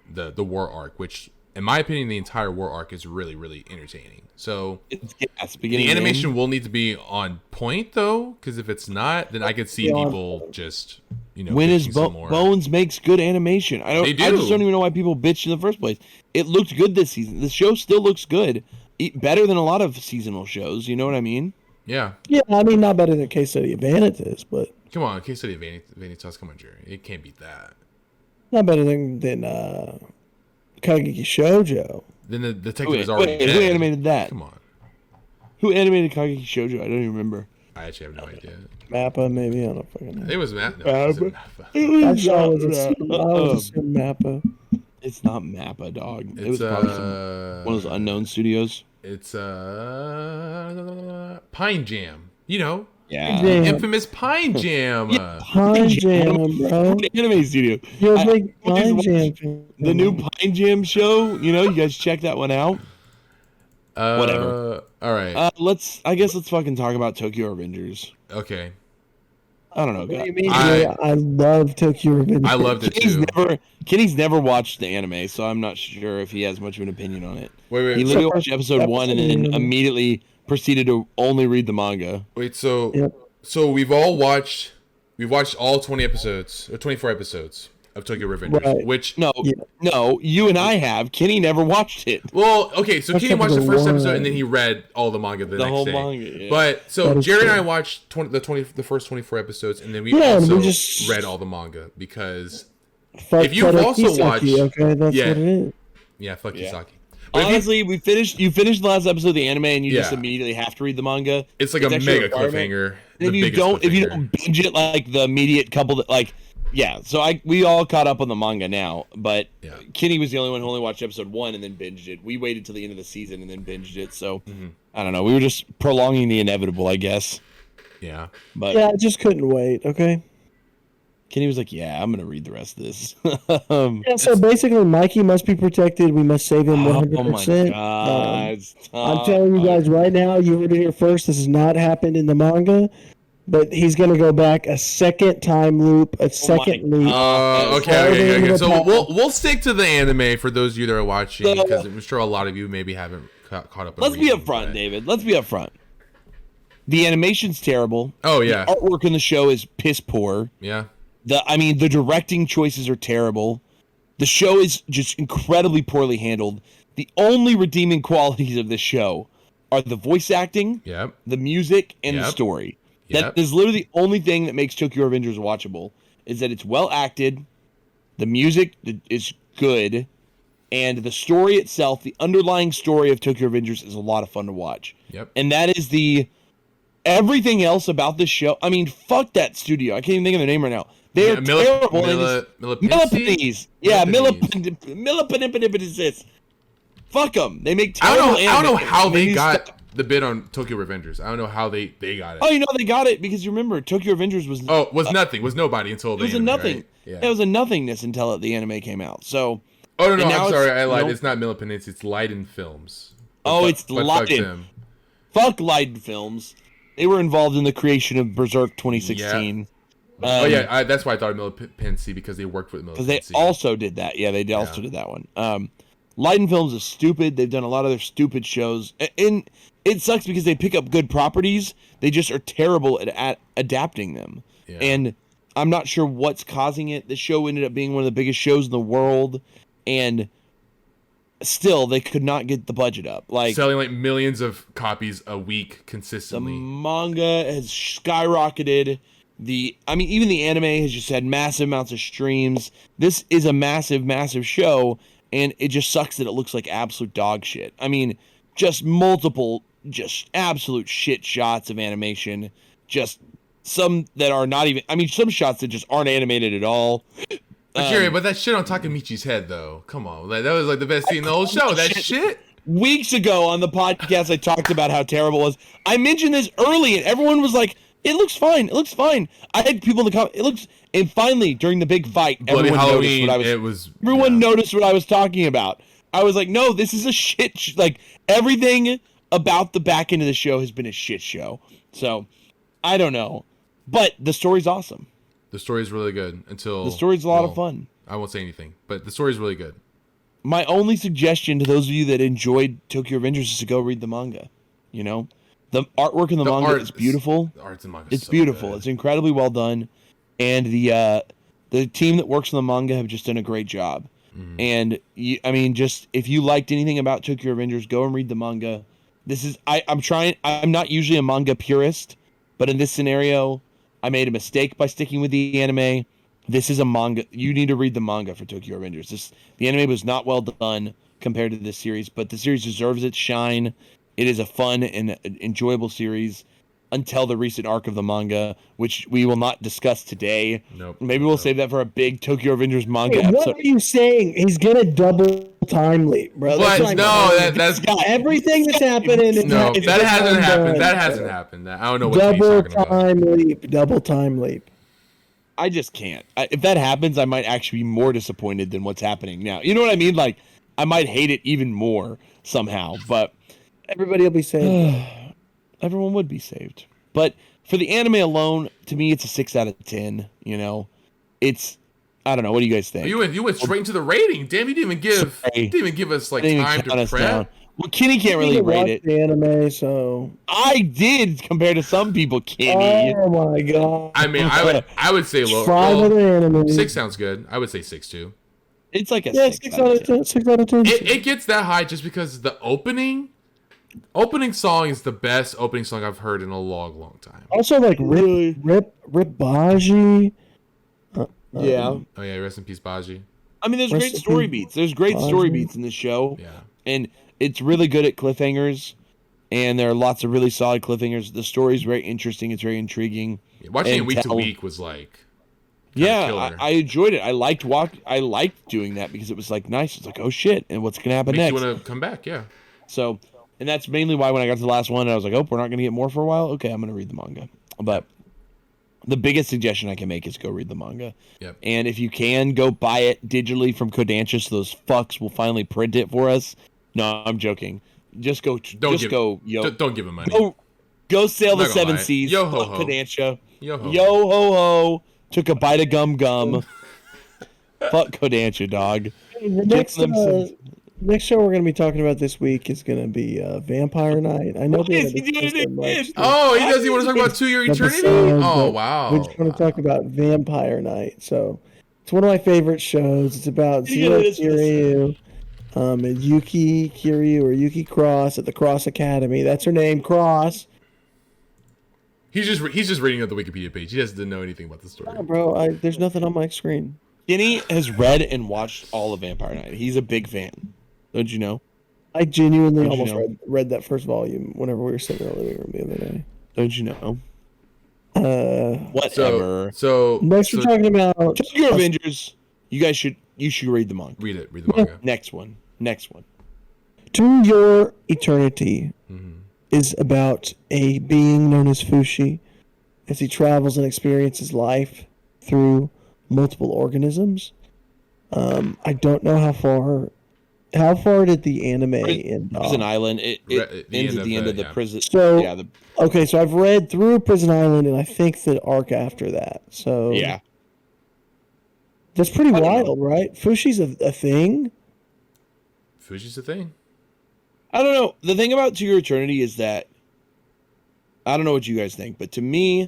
the war arc, which, in my opinion, the entire war arc is really, really entertaining. So It's beginning. the to animation end. will need to be on point, though, because if it's not, then I could see Yeah. people just when is Bones makes good animation? They do. I just don't even know why people bitched in the first place. It looked good this season. The show still looks good, better than a lot of seasonal shows. You know what I mean? Yeah. Yeah, I mean, not better than Case Study of Vanitas, but Come on, Case Study of Vanitas. Come on, Jerry. It can't beat that. not better than Kageki Shoujo. Then the detective is already dead. Who animated that? Come on. Who animated Kageki Shoujo? I don't even remember. I actually have no idea. Mappa, maybe, I don't fucking know. It was Matt. No, it wasn't That's I was assuming Mappa. It's not Mappa, dog. It It's was probably one of those unknown studios. It's Pine Jam. You know, Yeah. Jam. infamous Pine Jam. Pine Jam, bro. Anime studio. You're a big I Pine watched Jam fan. The new Pine Jam show. You guys check that one out. Whatever. All right. Let's fucking talk about Tokyo Revengers. Okay. I don't know. What do guys. you mean? I love Tokyo Revengers. I loved it too. Kenny's never watched the anime, so I'm not sure if he has much of an opinion on it. Wait. He literally watched episode 1 and then episode. immediately proceeded to only read the manga. Wait. So Yep. we've watched all 20 episodes or 24 episodes of Tokyo Revengers, Right. which No, you and I have. Kenny never watched it. well, okay, so That's Kenny watched the episode first episode one. and then he read all the manga the next whole day. manga, yeah. But so That is Jerry and I true. watched the first 24 episodes, and then we Yeah, and also we just- read all the manga because Fuck if you've Taro also Kisaki, watched- okay, that's yeah. what it is. fuck Yeah. Kisaki. But if you- Honestly, you finished the last episode of the anime and you just Yeah. immediately have to read the manga. it's like a actually mega requirement. cliffhanger. And if the you biggest don't cliffhanger. binge it like the immediate couple that so we all caught up on the manga now, but Yeah. Kenny was the only one who only watched episode 1 and then binged it. We waited till the end of the season and then binged it. So I don't know. We were just prolonging the inevitable, I guess. Yeah. But Yeah, I just couldn't wait, okay? Kenny was like, "Yeah, I'm gonna read the rest of this." Yeah, so basically, Mikey must be protected. We must save him 100%. Oh my god! I'm telling you guys right now, you heard it here first. This has not happened in the manga, but he's going to go back a second time loop, a second leap. Okay. So we'll stick to the anime for those of you that are watching, So- because I'm sure a lot of you maybe haven't caught up. On Let's be reading, upfront, but- David. Let's be upfront. The animation's terrible. Oh yeah, The artwork in the show is piss poor. yeah. The directing choices are terrible. The show is just incredibly poorly handled. The only redeeming qualities of this show are the voice acting, Yep. the music, and the Yep. story. Yep. That is literally the only thing that makes Tokyo Revengers watchable, is that it's well acted, the music is good, and the story itself, the underlying story of Tokyo Revengers, is a lot of fun to watch. Yep. And that is everything else about this show. I mean, fuck that studio. I can't even think of their name right now. They're terrible. Millipinese. Yeah, Millipinese. Fuck them. They make I terrible don't know anime. how they need to got stop. the bid on Tokyo Revengers. I don't know how they got it. Oh, they got it because you remember Tokyo Revengers was was nothing. Was nobody until it the was anime, a nothing. Right? Yeah. It was a nothingness until the anime came out. So Oh no, and now I'm sorry, it's- I lied. no. It's not Millipinese. It's Leiden Films. It's fuck Leiden. them. Fuck Leiden Films. They were involved in the creation of Berserk 2016. That's why I thought of Millipinese, because they worked with Millipinese. Because they also did that. Yeah, they also did that one. Leiden Films is stupid. They've done a lot of their stupid shows. And it sucks because they pick up good properties. They just are terrible at adapting them. Yeah. And I'm not sure what's causing it. The show ended up being one of the biggest shows in the world. And still, they could not get the budget up. selling like millions of copies a week The consistently. manga has skyrocketed. Even the anime has just had massive amounts of streams. This is a massive, massive show, and it just sucks that it looks like absolute dog shit. I mean, just multiple, just absolute shit shots of animation. Just some that are not even. Some shots that just aren't animated at all. Jerry, but that shit on Takamichi's head, though. Come on, that was like the best scene in the whole show. That shit. Weeks ago on the podcast, I talked about how terrible it was. I mentioned this early, and everyone was like, "It looks fine. It looks fine." I had people in the comments. It looks. And finally, during the big fight, Bloody everyone Halloween. noticed everyone noticed what I was talking about. I was like, "No, this is a shit." Like everything about the back end of the show has been a shit show. So I don't know, but the story's awesome. The story's really good until The story's a lot of fun. I won't say anything, but the story's really good. My only suggestion to those of you that enjoyed Tokyo Revengers is to go read the manga. The artwork in the manga is beautiful. The art's in manga. It's beautiful. It's incredibly well done. and the team that works on the manga have just done a great job. And just if you liked anything about Tokyo Revengers, go and read the manga. I'm not usually a manga purist, but in this scenario, I made a mistake by sticking with the anime. This is a manga. You need to read the manga for Tokyo Revengers. The anime was not well done compared to this series, but the series deserves its shine. It is a fun and enjoyable series until the recent arc of the manga, which we will not discuss today. Nope. Maybe we'll save that for a big Tokyo Revengers manga episode. What are you saying? He's gonna double time leap, bro. What? That's everything that's happening. No, that hasn't happened. That hasn't happened. I don't know what he's talking about. Double time leap. I just can't. If that happens, I might actually be more disappointed than what's happening now. You know what I mean? Like, I might hate it even more somehow, but everybody will be saved. Everyone would be saved. But for the anime alone, to me, it's a 6 out of 10. You know, I don't know. What do you guys think? You went straight into the rating. Damn, you didn't even give us like time to prep. Well, Kenny can't really rate it. The anime, so I did compared to some people, Kenny. Oh my god! I mean, I would say low. 5 of the anime. 6 sounds good. I would say 6 too. It's like a 6 out of 10. 6 out of 10. It gets that high just because the opening song is the best opening song I've heard in a long time. Also, like Rip Baji. Yeah. Oh yeah, rest in peace, Baji. I mean, there's great story beats. There's great story beats in this show. Yeah. And it's really good at cliffhangers, and there are lots of really solid cliffhangers. The story's very interesting. It's very intriguing. Yeah, watching it week to week was like, I enjoyed it. I liked doing that because it was like nice. It's like, oh shit, and what's gonna happen next? You want to come back, yeah. So, and that's mainly why when I got to the last one, I was like, oh, we're not gonna get more for a while. Okay, I'm gonna read the manga. But the biggest suggestion I can make is go read the manga. Yep. And if you can, go buy it digitally from Kodansha so those fucks will finally print it for us. No, I'm joking. Just go. Don't give him money. Go sail the 7 seas. Yo ho ho. Kodansha. Yo ho ho. Took a bite of gum. Fuck Kodansha, dog. The next show we're going to be talking about this week is going to be Vampire Night. I know he does. He want to talk about 2 Year Eternity? Oh, wow. We're just going to talk about Vampire Night. So it's one of my favorite shows. It's about Zero Kiryu. And Yuki Kiryu or Yuki Cross at the Cross Academy. That's her name, Cross. He's just reading up the Wikipedia page. He doesn't know anything about the story. No, bro, there's nothing on my screen. Kenny has read and watched all of Vampire Night. He's a big fan. Don't you know? I genuinely almost read that first volume whenever we were sitting in the living room the other day. Don't you know? Whatever. Next we're talking about Tokyo Avengers. You should read the manga. Read the manga. Next one. To Your Eternity is about a being known as Fushi as he travels and experiences life through multiple organisms. I don't know how far did the anime end? Prison Island. It ends at the end of the prison. So okay, so I've read through Prison Island and I think the arc after that. So yeah, that's pretty wild, right? Fushi's a thing. Fushi's a thing. I don't know. The thing about To Your Eternity is that I don't know what you guys think, but to me,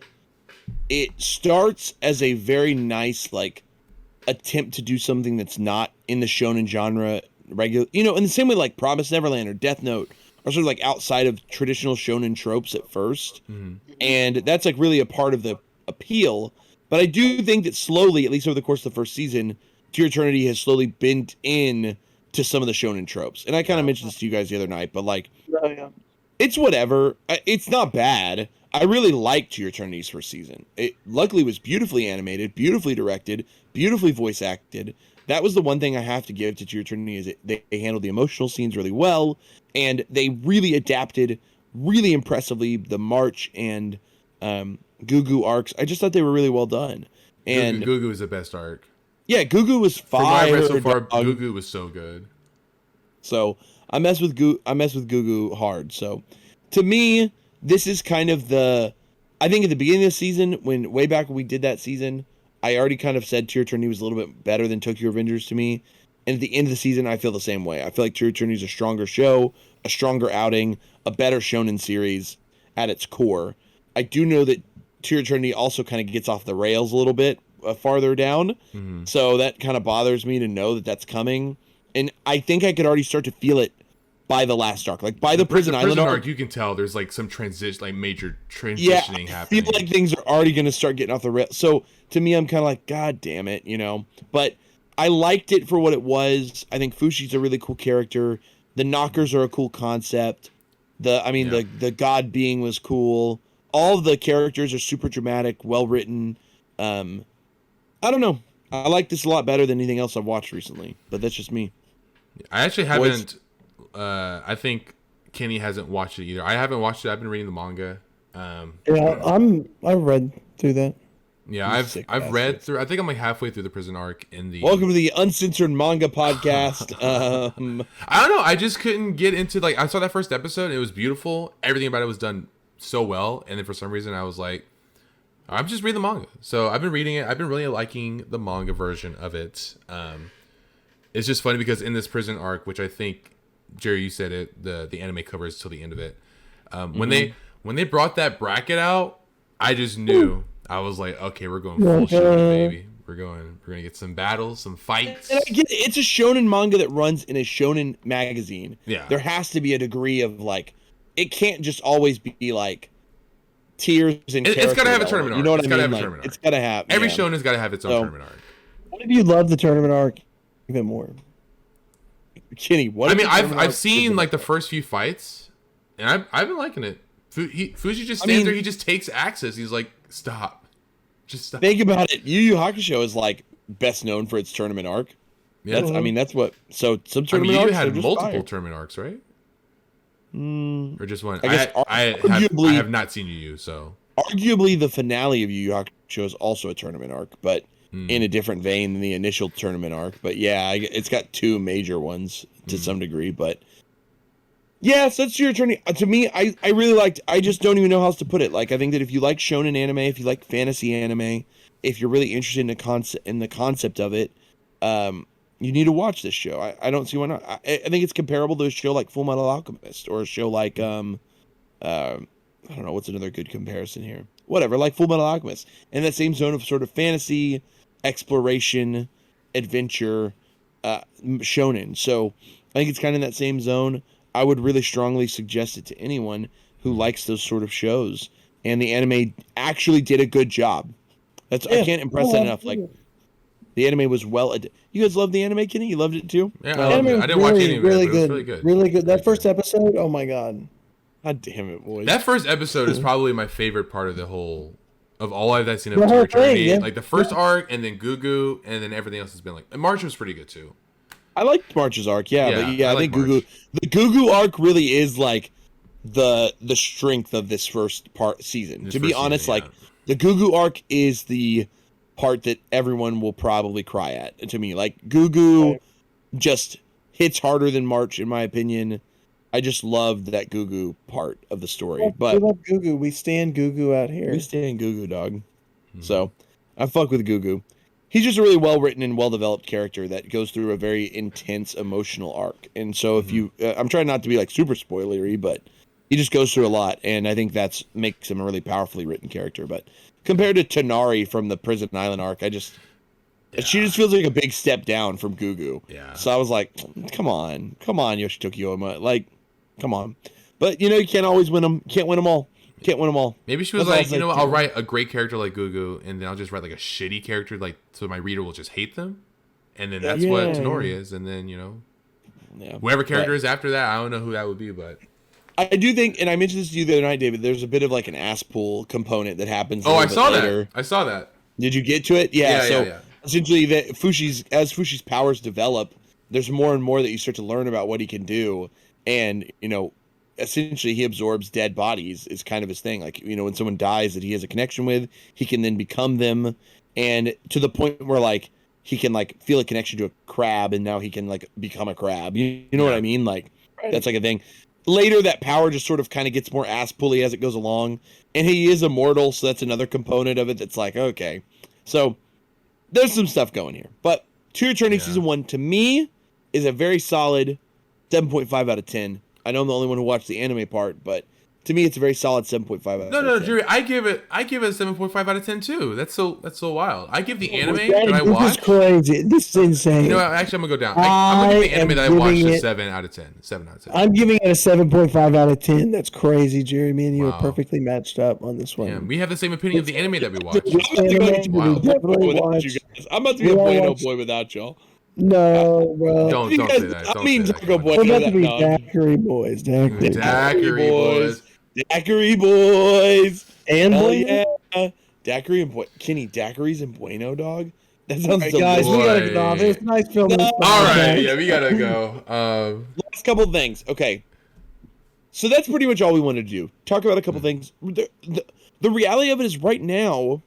it starts as a very nice attempt to do something that's not in the shonen genre regular. You know, in the same way like Promised Neverland or Death Note are sort of outside of traditional shonen tropes at first, and that's really a part of the appeal. But I do think that slowly, at least over the course of the first season, To Your Eternity has slowly bent in to some of the shonen tropes. And I kind of mentioned this to you guys the other night, but it's whatever. It's not bad. I really liked To Your Eternity's first season. It luckily was beautifully animated, beautifully directed, beautifully voice acted. That was the one thing I have to give to Your Eternity is they handled the emotional scenes really well, and they really adapted really impressively the March and Gugu arcs. I just thought they were really well done. And Gugu is the best arc. Yeah, Gugu was fire. From what I read so far, Gugu was so good. So I mess with Gugu hard. So to me, this is kind of I think at the beginning of the season, way back when we did that season, I already kind of said To Your Eternity was a little bit better than Tokyo Revengers to me. And at the end of the season, I feel the same way. I feel like To Your Eternity is a stronger show, a stronger outing, a better shonen series at its core. I do know that To Your Eternity also kind of gets off the rails a little bit farther down. Mm-hmm. So that kind of bothers me to know that that's coming. And I think I could already start to feel it by the last arc. Like by the Prison Island arc, you can tell there's like some transition, like major transitioning happening. I feel like things are already going to start getting off the rails. So to me, I'm kind of like, God damn it, you know. But I liked it for what it was. I think Fushi's a really cool character. The knockers are a cool concept. The god being was cool. All of the characters are super dramatic, well written. I don't know. I like this a lot better than anything else I've watched recently, but that's just me. I actually haven't. I think Kenny hasn't watched it either. I haven't watched it. I've been reading the manga. I've read through that. Yeah, I've read through. I think I'm like halfway through the prison arc in the. Welcome to the Uncensored Manga Podcast. I don't know. I just couldn't get into like. I saw that first episode. And it was beautiful. Everything about it was done so well, and then for some reason I was like, I'm just reading the manga. So I've been reading it. I've been really liking the manga version of it. It's just funny because in this prison arc, which I think Jerry, you said it, the anime covers till the end of it. When they brought that bracket out, I just knew. I was like, okay, we're going full shonen, baby. We're gonna get some battles, some fights. And I get it. It's a shonen manga that runs in a shonen magazine. Yeah, there has to be a degree of like, it can't just always be like tears and. It's gotta have a tournament arc. You know what I mean? Have a like, tournament arc. It's gotta have. Every shonen's gotta have its own tournament arc. What if you love the tournament arc even more? Kenny, what? I mean, I've seen like the first few fights, and I've been liking it. Fuji just stands there. He just takes axes. He's like, stop. Just stop. Think about it. Yu Yu Hakusho is like best known for its tournament arc. Yeah. That's what. So some tournament arcs. You had multiple tournament arcs, right? Or just one? I have not seen Yu Yu, so arguably the finale of Yu Yu Hakusho is also a tournament arc, but in a different vein than the initial tournament arc. But yeah, it's got two major ones to some degree. But yeah, so that's your journey. To me, I really liked. I just don't even know how else to put it. Like, I think that if you like shonen anime, if you like fantasy anime, if you're really interested in the concept of it, you need to watch this show. I don't see why not. I think it's comparable to a show like Full Metal Alchemist or a show like I don't know what's another good comparison here. Whatever, like Full Metal Alchemist, in that same zone of sort of fantasy, exploration, adventure, shonen. So I think it's kind of in that same zone. I would really strongly suggest it to anyone who likes those sort of shows. And the anime actually did a good job. I can't impress that enough. Like, the anime was you guys love the anime, Kenny? You loved it too? Yeah, I didn't watch any of it, but it was really good. Really good. That first episode, oh my god. God damn it, boys. That first episode is probably my favorite part of all I've seen of To Your Eternity. Yeah. Like the first arc, and then Gugu, and then everything else has been like. And March was pretty good too. I liked March's arc, but I think Gugu. The Gugu arc really is like the strength of this first season. To be honest, like the Gugu arc is the part that everyone will probably cry at. To me, like Gugu just hits harder than March, in my opinion. I just loved that Gugu part of the story. But we love Gugu. We stand Gugu out here. We stand Gugu, dog. Mm-hmm. So I fuck with Gugu. He's just a really well-written and well-developed character that goes through a very intense emotional arc. And so if you... I'm trying not to be like super spoilery, but he just goes through a lot, and I think that makes him a really powerfully written character. But compared to Tonari from the Prison Island arc, she just feels like a big step down from Gugu. Yeah. So I was like, come on, Yoshitoki Oma. Like, come on. But, you can't always win them. Can't win them all. Maybe she was like, I'll write a great character like Gugu, and then I'll just write like a shitty character, like so my reader will just hate them, and then that's what Tonori is, and then whoever character is after that, I don't know who that would be, but I do think, and I mentioned this to you the other night, David. There's a bit of like an ass pool component that happens. Oh, I saw that. Did you get to it? Yeah. Essentially, as Fushi's powers develop, there's more and more that you start to learn about what he can do, and essentially he absorbs dead bodies is kind of his thing. Like, when someone dies that he has a connection with, he can then become them. And to the point where like, he can like feel a connection to a crab, and now he can like become a crab. You know what I mean? Like, that's like a thing. Later, that power just sort of kind of gets more ass pulley as it goes along. And he is immortal. So that's another component of it. That's like, okay. So there's some stuff going here, but To Your Eternity season 1 to me is a very solid 7.5 out of 10. I know I'm the only one who watched the anime part, but to me, it's a very solid 7.5 out of 10. No, Jerry, I give it a 7.5 out of 10 too. That's so wild. I give the anime This that I watch. is crazy. This is insane. You know, actually, I'm gonna go down. I'm gonna give the anime that I watched a it- 7 out of 10. 7 out of 10. I'm giving it a 7.5 out of 10. That's crazy, Jerry. Me and you Wow. are perfectly matched up on this one. Yeah, we have the same opinion of the anime that we watch. Anime, we definitely watch. I'm about to be a bueno boy without y'all. No, bro. Don't You say guys- that. I Don't mean, say that. Taco Come on. Boy. We're about to be No. daiquiri boys. Daiquiri. Daiquiri boys. Daiquiri boys. And Hell Bueno? yeah. Daiquiri and Kenny, daiquiris and bueno, dog. That sounds Alright, so guys, we gotta Boy. get off. It's nice filming. this All right, podcast. yeah, we gotta go. Last couple things. Okay. So that's pretty much all we wanted to do. Talk about a couple things. The reality of it is right now,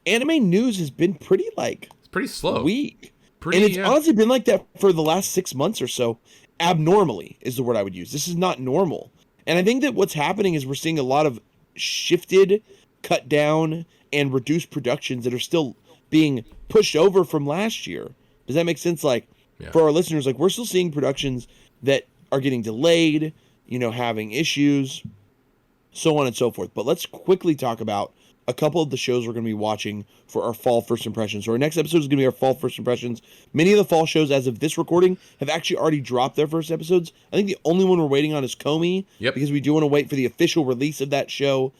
anime news has been pretty It's pretty slow. weak. Pretty, And it's yeah. honestly been like that for the last 6 months or so. Abnormally is the word I would use. This is not normal. And I think that what's happening is we're seeing a lot of shifted, cut down, and reduced productions that are still being pushed over from last year. Does that make sense? Like, Yeah. for our listeners, like, we're still seeing productions that are getting delayed, having issues, so on and so forth. But let's quickly talk about a couple of the shows we're going to be watching for our fall first impressions. So our next episode is going to be our fall first impressions. Many of the fall shows, as of this recording, have actually already dropped their first episodes. I think the only one we're waiting on is Comey, Yep. because we do want to wait for the official release of that show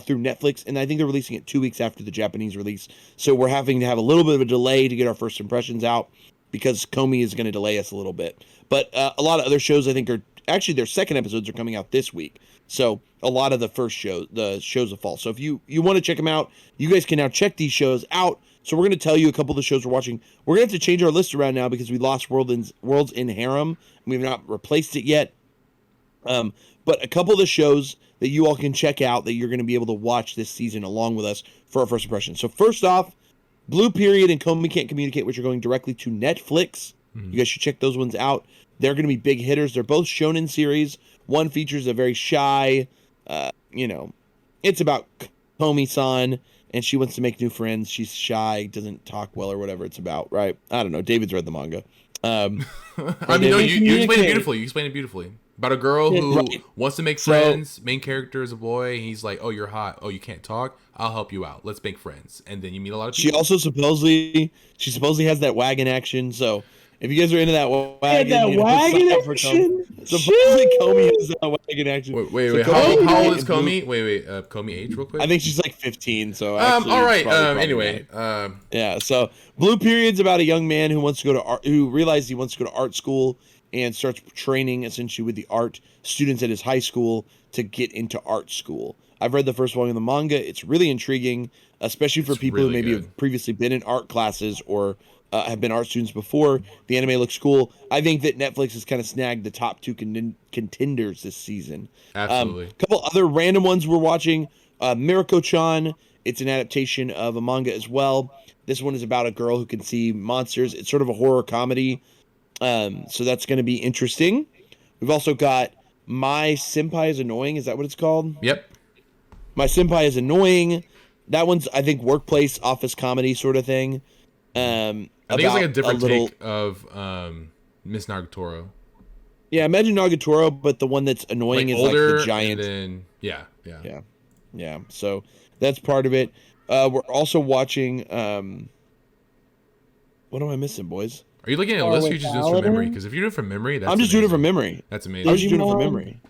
through Netflix, and I think they're releasing it 2 weeks after the Japanese release. So we're having to have a little bit of a delay to get our first impressions out, because Comey is going to delay us a little bit. But a lot of other shows, I think, are actually their second episodes are coming out this week. So a lot of the shows of fall. So if you want to check them out, you guys can now check these shows out. So we're going to tell you a couple of the shows we're watching. We're going to have to change our list around now because we lost Worlds in Harem, and we've not replaced it yet. But a couple of the shows that you all can check out that you're going to be able to watch this season along with us for our first impression. So first off, Blue Period and Comey Can't Communicate, which are going directly to Netflix. Mm-hmm. You guys should check those ones out. They're going to be big hitters. They're both shonen series. One features a very shy, it's about Comey-san, and she wants to make new friends. She's shy, doesn't talk well or whatever it's about, right? I don't know. David's read the manga. I mean, no, you explained it beautifully. You explained it beautifully. About a girl who wants to make friends. Main character is a boy. He's like, "Oh, you're hot. Oh, you can't talk. I'll help you out. Let's make friends." And then you meet a lot of people. She also supposedly has that wagon action. So if you guys are into that wagon, wagon sign up for action. supposedly Comey has that wagon action. Wait. So How old is and Blue- Comey? Wait. Comey age real quick. I think she's like 15. So All right. probably Anyway. yeah. So Blue Period's about a young man who wants to go to art, who realizes he wants to go to art school and starts training essentially with the art students at his high school to get into art school. I've read the first volume of the manga. It's really intriguing, especially for people who really maybe good. have previously been in art classes or have been art students before. The anime looks cool. I think that Netflix has kind of snagged the top two contenders this season. Absolutely. A couple other random ones we're watching. Mirako-chan. It's an adaptation of a manga as well. This one is about a girl who can see monsters. It's sort of a horror comedy. So that's going to be interesting. We've also got My Senpai is Annoying. Is that what it's called? Yep. My Senpai is Annoying. That one's, I think, workplace office comedy sort of thing. I think it's like a different take of Miss Nagatoro. Yeah, imagine Nagatoro, but the one that's annoying is older, like the giant. And then, Yeah. So that's part of it. We're also watching. What am I missing, boys? Are you looking at a list or you just doing this from memory? Because if you're doing it from memory, that's I'm just doing it from amazing. memory. That's I'm amazing. just doing it from Digimon. memory.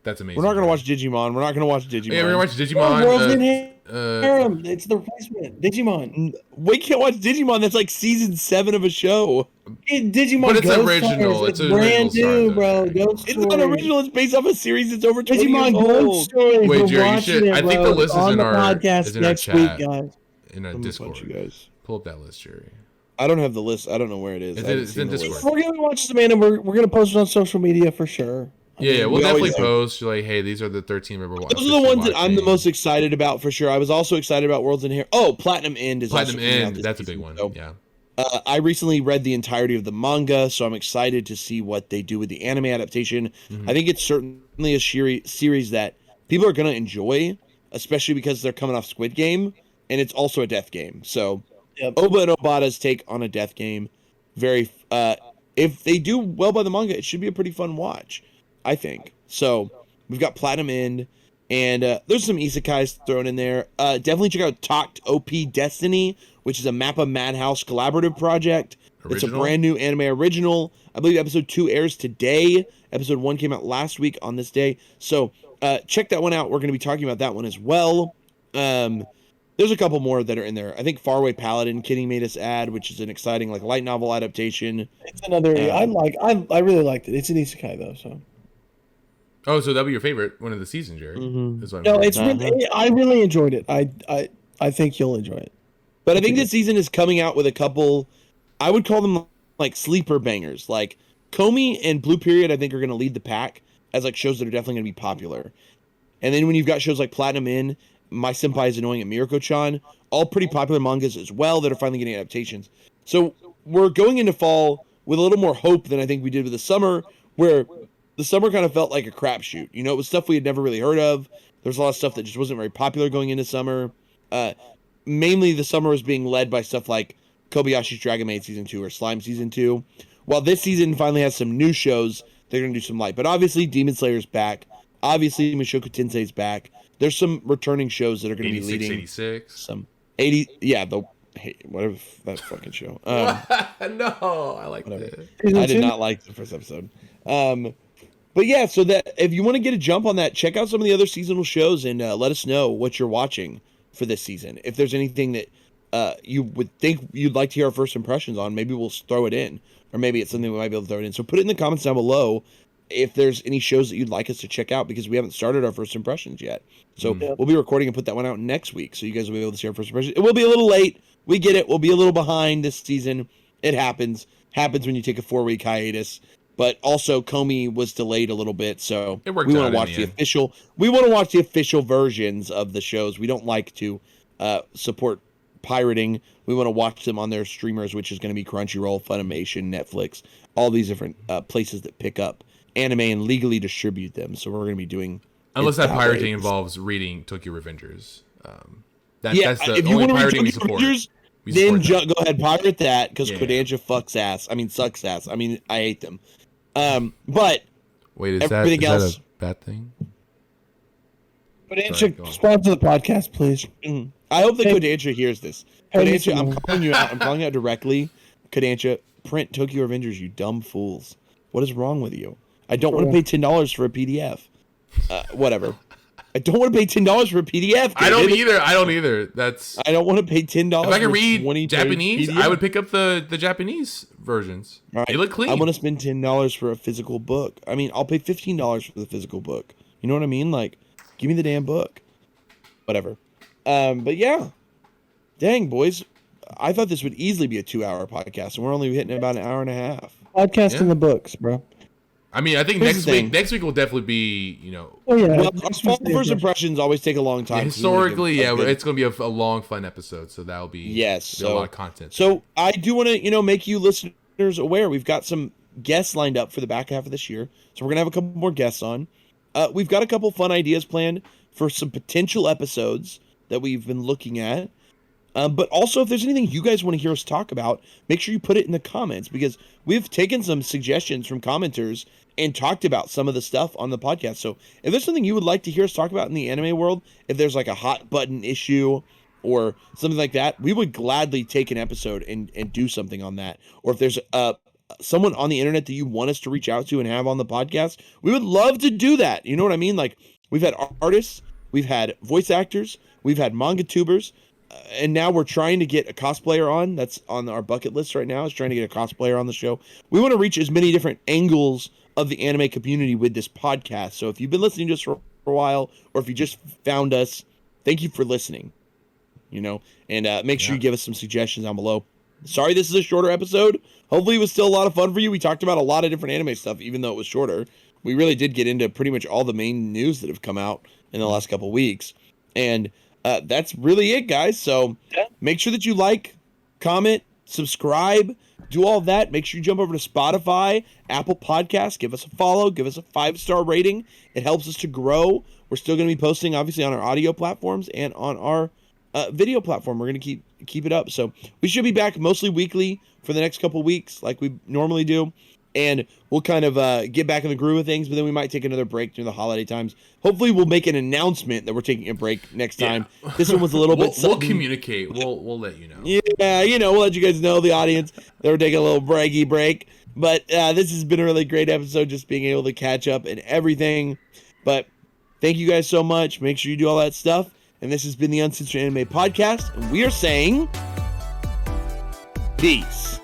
That's amazing. We're not gonna watch Digimon. We're not gonna watch Digimon. Yeah, we're gonna watch Oh, Digimon. World's in Harem. It's the replacement. Digimon. We can't watch Digimon. That's like season 7 of a show. Digimon. But it's Ghost original. Stories. It's It's an brand original new, start, bro. though. Ghost It's not Stories. original. It's based off a series that's over 20 Digimon years Ghost old. Stories. Wait, We're Jerry, you watching should- it, I think bro. the list is on in the our- podcast is in our next chat. week, guys. In our I'm gonna Discord. punch you guys. Pull up that list, Jerry. I don't have the list. I don't know where it is. It's I haven't in seen the Discord. list. If we're gonna watch some anime, we're gonna post it on social media for sure. Yeah, we'll we definitely always do. post like, hey, these are the 13 member watching. Those are the ones that I'm the most excited about for sure. I was also excited about Worlds in Here. Oh, Platinum End is Platinum also coming out End. this That's a season, big one. so, Yeah. I recently read the entirety of the manga, so I'm excited to see what they do with the anime adaptation. Mm-hmm. I think it's certainly a series that people are going to enjoy, especially because they're coming off Squid Game, and it's also a death game. So, Yep. Oba and Obata's take on a death game, very. If they do well by the manga, it should be a pretty fun watch, I think. So we've got Platinum End. And there's some isekais thrown in there. Definitely check out Talked OP Destiny, which is a Mappa Madhouse collaborative project. It's a brand new anime original. I believe episode 2 airs today. Episode 1 came out last week on this day. So check that one out. We're going to be talking about that one as well. There's a couple more that are in there. I think Faraway Paladin, Kitty made us add, which is an exciting like light novel adaptation. It's another. I really liked it. It's an isekai though, so. Oh, so that'll be your favorite one of the season, Jerry. Mm-hmm. No, it's really, I really enjoyed it. I think you'll enjoy it. But I think this season is coming out with a couple, I would call them like sleeper bangers. Like Komi and Blue Period, I think are going to lead the pack as like shows that are definitely going to be popular. And then when you've got shows like Platinum Inn, My Senpai is Annoying, and Mirko-chan, all pretty popular mangas as well that are finally getting adaptations. So we're going into fall with a little more hope than I think we did with the summer, where the summer kind of felt like a crapshoot. You know, it was stuff we had never really heard of. There's a lot of stuff that just wasn't very popular going into summer. Mainly the summer was being led by stuff like Kobayashi's Dragon Maid Season 2 or Slime Season 2. While this season finally has some new shows, they're going to do some light. But obviously Demon Slayer's back. Obviously Mushoku Tensei's back. There's some returning shows that are going to be leading. 86. Some 80, yeah, whatever that fucking show. No, I like that. I did not like the first episode. But yeah, so that if you want to get a jump on that, check out some of the other seasonal shows and let us know what you're watching for this season. If there's anything that you would think you'd like to hear our first impressions on, maybe we'll throw it in. Or maybe it's something we might be able to throw it in. So put it in the comments down below if there's any shows that you'd like us to check out, because we haven't started our first impressions yet. So we'll be recording and put that one out next week, so you guys will be able to see our first impressions. It will be a little late. We get it. We'll be a little behind this season. It happens. Happens when you take a 4-week hiatus. But also, Komi was delayed a little bit, so we want to watch the official. We want to watch the official versions of the shows. We don't like to support pirating. We want to watch them on their streamers, which is going to be Crunchyroll, Funimation, Netflix, all these different places that pick up anime and legally distribute them. So we're going to be doing. Unless that pirating involves reading Tokyo Revengers. That's the if you only want to read pirating we Tokyo support. Revengers, then go ahead, pirate that, because Kodansha fucks ass. I mean, sucks ass. I mean, I hate them. But wait, is that a bad thing? Kodansha, sponsor the podcast, please. I hope that Kodansha hears this. Kodansha, I'm calling you out. I'm calling you out directly. Kodansha, print Tokyo Revengers, you dumb fools. What is wrong with you? I don't want to pay $10 for a PDF. Whatever. I don't want to pay $10 for a PDF. David. I don't either. I don't want to pay $10. If I can read Japanese, I would pick up the Japanese versions. Right. They look clean. I want to spend $10 for a physical book. I mean, I'll pay $15 for the physical book. You know what I mean? Like, give me the damn book. Whatever. But yeah. Dang, boys. I thought this would easily be a 2-hour podcast, and we're only hitting about an hour and a half. Podcast in the books, bro. I mean, I think next week will definitely be, Well, first impressions always take a long time. Historically, it's going to be a long, fun episode, so that'll be a lot of content. So I do want to, make you listeners aware. We've got some guests lined up for the back half of this year, so we're going to have a couple more guests on. We've got a couple fun ideas planned for some potential episodes that we've been looking at. But also, if there's anything you guys want to hear us talk about, make sure you put it in the comments, because we've taken some suggestions from commenters and talked about some of the stuff on the podcast. So if there's something you would like to hear us talk about in the anime world, if there's like a hot button issue or something like that, we would gladly take an episode and do something on that. Or if there's someone on the internet that you want us to reach out to and have on the podcast, we would love to do that. You know what I mean? Like, we've had artists, we've had voice actors, we've had manga tubers, and now we're trying to get a cosplayer on. That's on our bucket list right now, is trying to get a cosplayer on the show. We want to reach as many different angles of the anime community with this podcast. So if you've been listening to us for a while, or if you just found us, thank you for listening. And make sure you give us some suggestions down below. Sorry this is a shorter episode. Hopefully it was still a lot of fun for you. We talked about a lot of different anime stuff, even though it was shorter. We really did get into pretty much all the main news that have come out in the last couple weeks. And that's really it, guys. So make sure that you like, comment, subscribe, do all of that. Make sure you jump over to Spotify, Apple Podcasts, give us a follow, give us a 5-star rating. It helps us to grow. We're still going to be posting, obviously, on our audio platforms and on our video platform. We're going to keep it up. So we should be back mostly weekly for the next couple weeks, like we normally do. and we'll kind of get back in the groove of things, but then we might take another break during the holiday times. Hopefully we'll make an announcement that we're taking a break next time. This one was a little bit We'll sudden. communicate. We'll let you know. Yeah, we'll let you guys know, the audience, that we're taking a little braggy break. But this has been a really great episode, just being able to catch up and everything. But thank you guys so much. Make sure you do all that stuff. And this has been the Uncensored Anime Podcast. And we are saying peace.